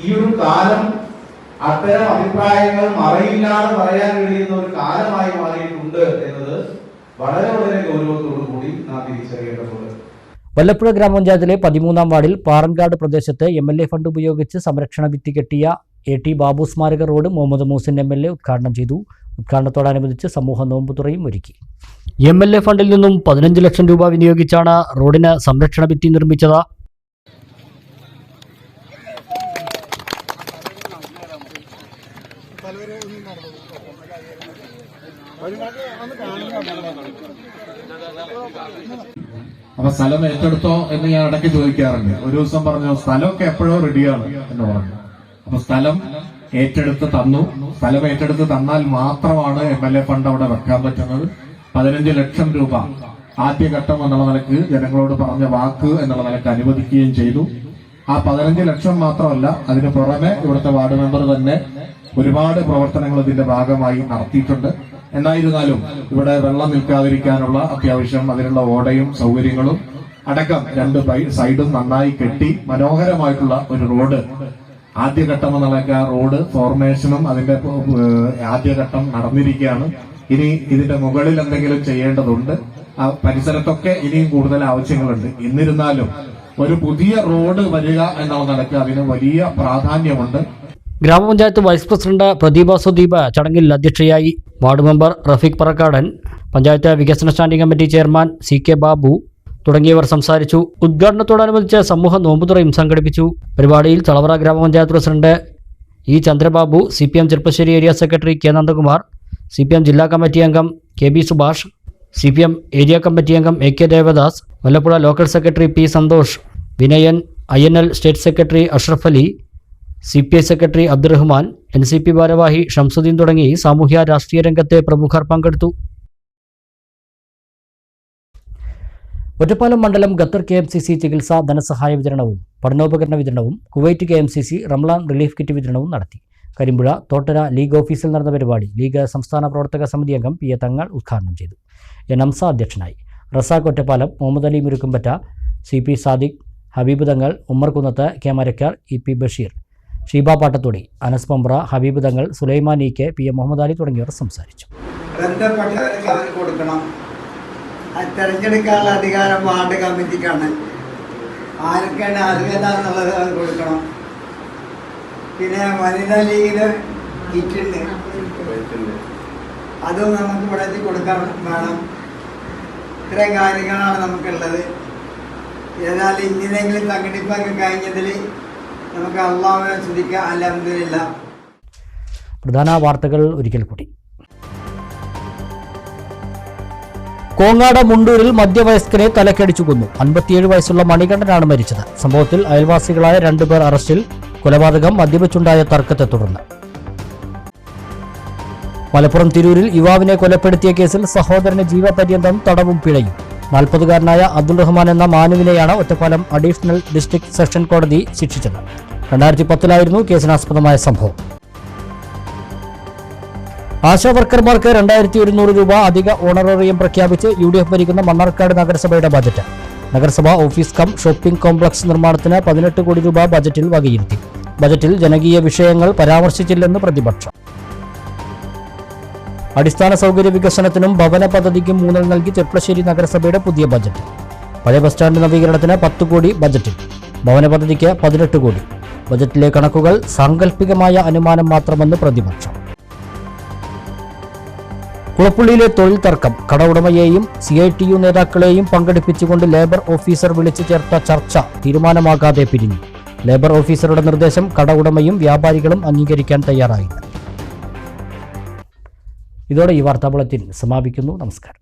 ഈ ഒരു കാലം അത്തരം അഭിപ്രായങ്ങൾ മറയില്ലാതെ പറയാൻ കഴിയുന്ന ഒരു കാലമായി മാറിയിട്ടുണ്ട് എന്നത് വളരെ വളരെ ഗൗരവത്തോടു കൂടി നാം തിരിച്ചറിയേണ്ടതുണ്ട്. വല്ലപ്പുഴ ഗ്രാമപഞ്ചായത്തിലെ 13-ാം വാർഡിൽ പാറൻകാട് പ്രദേശത്ത് MLA ഫണ്ട് ഉപയോഗിച്ച് സംരക്ഷണ ഭിത്തി കെട്ടിയ AT ബാബു സ്മാരക റോഡ് മുഹമ്മദ് മൂസിൻ MLA ഉദ്ഘാടനം ചെയ്തു. ഉദ്ഘാടനത്തോടനുബന്ധിച്ച് സമൂഹ നോമ്പുതുറയും ഒരുക്കി. MLA ഫണ്ടിൽ നിന്നും 15 ലക്ഷം രൂപ വിനിയോഗിച്ചാണ് റോഡിന് സംരക്ഷണ ഭിത്തി നിർമ്മിച്ചത്. അപ്പൊ സ്ഥലം ഏറ്റെടുത്തോ എന്ന് ഞാൻ ഇടയ്ക്ക് ചോദിക്കാറുണ്ട്. ഒരു ദിവസം പറഞ്ഞു സ്ഥലമൊക്കെ എപ്പോഴോ റെഡിയാണ് എന്ന് പറഞ്ഞു. അപ്പൊ സ്ഥലം ഏറ്റെടുത്ത് തന്നു. സ്ഥലം ഏറ്റെടുത്ത് തന്നാൽ മാത്രമാണ് MLA ഫണ്ട് അവിടെ വെക്കാൻ പറ്റുന്നത്. 15 ലക്ഷം രൂപ ആദ്യഘട്ടം എന്നുള്ള നിലക്ക് ജനങ്ങളോട് പറഞ്ഞ വാക്ക് എന്നുള്ള നിലക്ക് അനുവദിക്കുകയും ചെയ്തു. ആ 15 ലക്ഷം മാത്രമല്ല, അതിന് പുറമെ ഇവിടുത്തെ വാർഡ് മെമ്പർ തന്നെ ഒരുപാട് പ്രവർത്തനങ്ങൾ ഇതിന്റെ ഭാഗമായി നടത്തിയിട്ടുണ്ട്. എന്നായിരുന്നാലും ഇവിടെ വെള്ളം നിൽക്കാതിരിക്കാനുള്ള അത്യാവശ്യം അതിനുള്ള ഓടയും സൗകര്യങ്ങളും അടക്കം 2 സൈഡും നന്നായി കെട്ടി മനോഹരമായിട്ടുള്ള ഒരു റോഡ് ആദ്യഘട്ടം എന്നുള്ള ആ റോഡ് ഫോർമേഷനും അതിന്റെ ആദ്യഘട്ടം നടന്നിരിക്കുകയാണ്. ഇനി ഇതിന്റെ മുകളിൽ എന്തെങ്കിലും ചെയ്യേണ്ടതുണ്ട്. ആ പരിസരത്തൊക്കെ ഇനിയും കൂടുതൽ ആവശ്യങ്ങളുണ്ട്. എന്നിരുന്നാലും ഒരു പുതിയ റോഡ് വരിക എന്നുള്ള നിലക്ക് അതിന് വലിയ പ്രാധാന്യമുണ്ട്. ഗ്രാമപഞ്ചായത്ത് വൈസ് പ്രസിഡന്റ് പ്രദീപ സുദീപ് ചടങ്ങിൽ അധ്യക്ഷയായി. വാർഡ് മെമ്പർ റഫീഖ് പറക്കാടൻ, പഞ്ചായത്ത് വികസന standing committee chairman CK Babu തുടങ്ങിയവർ സംസാരിച്ചു. ഉദ്ഘാടനത്തോടനുബന്ധിച്ച് സമൂഹ നോമ്പുതുറയും സംഘടിപ്പിച്ചു. പരിപാടിയിൽ തളവറ ഗ്രാമപഞ്ചായത്ത് president E Chandrababu, CPM Cheruppassery area secretary K Nandakumar, CPM ജില്ലാ കമ്മിറ്റി അംഗം KB Subhash, CPM area committee അംഗം AK Devadas, Vallappuzha local secretary P Santhosh, Vinayan, INL state secretary Ashraf Ali, CPI secretary Abdurahman, NCP ഭാരവാഹി ഷംസുദ്ദീൻ തുടങ്ങി സാമൂഹ്യ രാഷ്ട്രീയ രംഗത്തെ പ്രമുഖർ പങ്കെടുത്തു. ഒറ്റപ്പാലം മണ്ഡലം ഖത്തർ KMCC ചികിത്സാ ധനസഹായ വിതരണവും പഠനോപകരണ വിതരണവും Kuwait KMCC Ramadan relief kit വിതരണവും നടത്തി. കരിമ്പുഴ തോട്ടര ലീഗ് ഓഫീസിൽ നടന്ന പരിപാടി ലീഗ് സംസ്ഥാന പ്രവർത്തക സമിതി അംഗം പി എ തങ്ങൾ ഉദ്ഘാടനം ചെയ്തു. എൻ ഹംസ അധ്യക്ഷനായി. Razak Ottapalam, Muhammad Ali Murukkumpatta, C P Sadiq, Habeeb Thangal, Ummer Kunnath, K Marakkar, E P Basheer, Sheeba Pattathodi, Anas Pampra, Habeeb Thangal, Sulaiman E K, P M Muhammad Ali തുടങ്ങിയവർ സംസാരിച്ചു. തെരഞ്ഞെടുക്കാനുള്ള അധികാരം വാർഡ് കമ്മിറ്റിക്കാണ്. ആർക്കാണ് അർഹത എന്നുള്ളത് അത് കൊടുക്കണം. പിന്നെ വനിതാ ലീഗിന് കിറ്റുണ്ട്, അതും നമുക്ക് ഇവിടെ കൊടുക്കാൻ വേണം. ഇത്രയും കാര്യങ്ങളാണ് നമുക്കുള്ളത്. ഏതായാലും ഇങ്ങനെയെങ്കിലും സംഘടിപ്പൊക്കെ കഴിഞ്ഞതിൽ നമുക്ക് അള്ളാഹുവിനെ സ്തുതിക്കാം. അൽഹംദുലില്ലാഹ്. പ്രധാന വാർത്തകൾ ഒരിക്കൽ കൂടി. കോങ്ങാട് മുണ്ടൂരിൽ മധ്യവയസ്കനെ തലക്കടിച്ചു കൊന്നു. 57 വയസ്സുള്ള മണികണ്ഠനാണ് മരിച്ചത്. സംഭവത്തിൽ അയൽവാസികളായ 2 പേർ അറസ്റ്റിൽ. കൊലപാതകം മദ്യപിച്ചുണ്ടായ തർക്കത്തെ തുടർന്ന്. മലപ്പുറം തിരൂരിൽ യുവാവിനെ കൊലപ്പെടുത്തിയ കേസിൽ സഹോദരന് ജീവപര്യന്തം തടവും പിഴയും. 40-കാരനായ അബ്ദുൾ റഹ്മാൻ എന്ന മാനുവിനെയാണ് ഒറ്റപ്പാലം അഡീഷണൽ ഡിസ്ട്രിക്ട് സെഷൻ കോടതി ശിക്ഷിച്ചത്. 2010-ലായിരുന്നു കേസിനാസ്പദമായ സംഭവം. ആശാവർക്കർമാർക്ക് 2100 രൂപ അധിക ഓണറേറിയം പ്രഖ്യാപിച്ച് UDF ഭരിക്കുന്ന മണ്ണാർക്കാട് നഗരസഭയുടെ ബജറ്റ്. നഗരസഭ ഓഫീസ് കം ഷോപ്പിംഗ് കോംപ്ലക്സ് നിർമ്മാണത്തിന് 18 കോടി രൂപ ബജറ്റിൽ വകയിരുത്തി. ബജറ്റിൽ ജനകീയ വിഷയങ്ങൾ പരാമർശിച്ചില്ലെന്ന് പ്രതിപക്ഷം. അടിസ്ഥാന സൗകര്യ വികസനത്തിനും ഭവന പദ്ധതിക്കും ഊന്നൽ നൽകി ചെർപ്പളശ്ശേരി നഗരസഭയുടെ പുതിയ ബജറ്റ്. പഴയ ബസ് സ്റ്റാൻഡ് നവീകരണത്തിന് 10 കോടി ബജറ്റിൽ, ഭവന പദ്ധതിക്ക് 18 കോടി. ബജറ്റിലെ കണക്കുകൾ സാങ്കല്പികമായ അനുമാനം മാത്രമെന്ന് പ്രതിപക്ഷം. കുളപ്പുള്ളിയിലെ തൊഴിൽ തർക്കം. കട ഉടമയെയും CITU നേതാക്കളെയും പങ്കെടുപ്പിച്ചുകൊണ്ട് ലേബർ ഓഫീസർ വിളിച്ചു ചേർത്ത ചർച്ച തീരുമാനമാകാതെ പിരിഞ്ഞു. ലേബർ ഓഫീസറുടെ നിർദ്ദേശം കട ഉടമയും വ്യാപാരികളും അംഗീകരിക്കാൻ തയ്യാറായില്ല. ഇതോടെ ഈ വാർത്താ ബുള്ളറ്റിൻ സമാപിക്കുന്നു. നമസ്കാരം.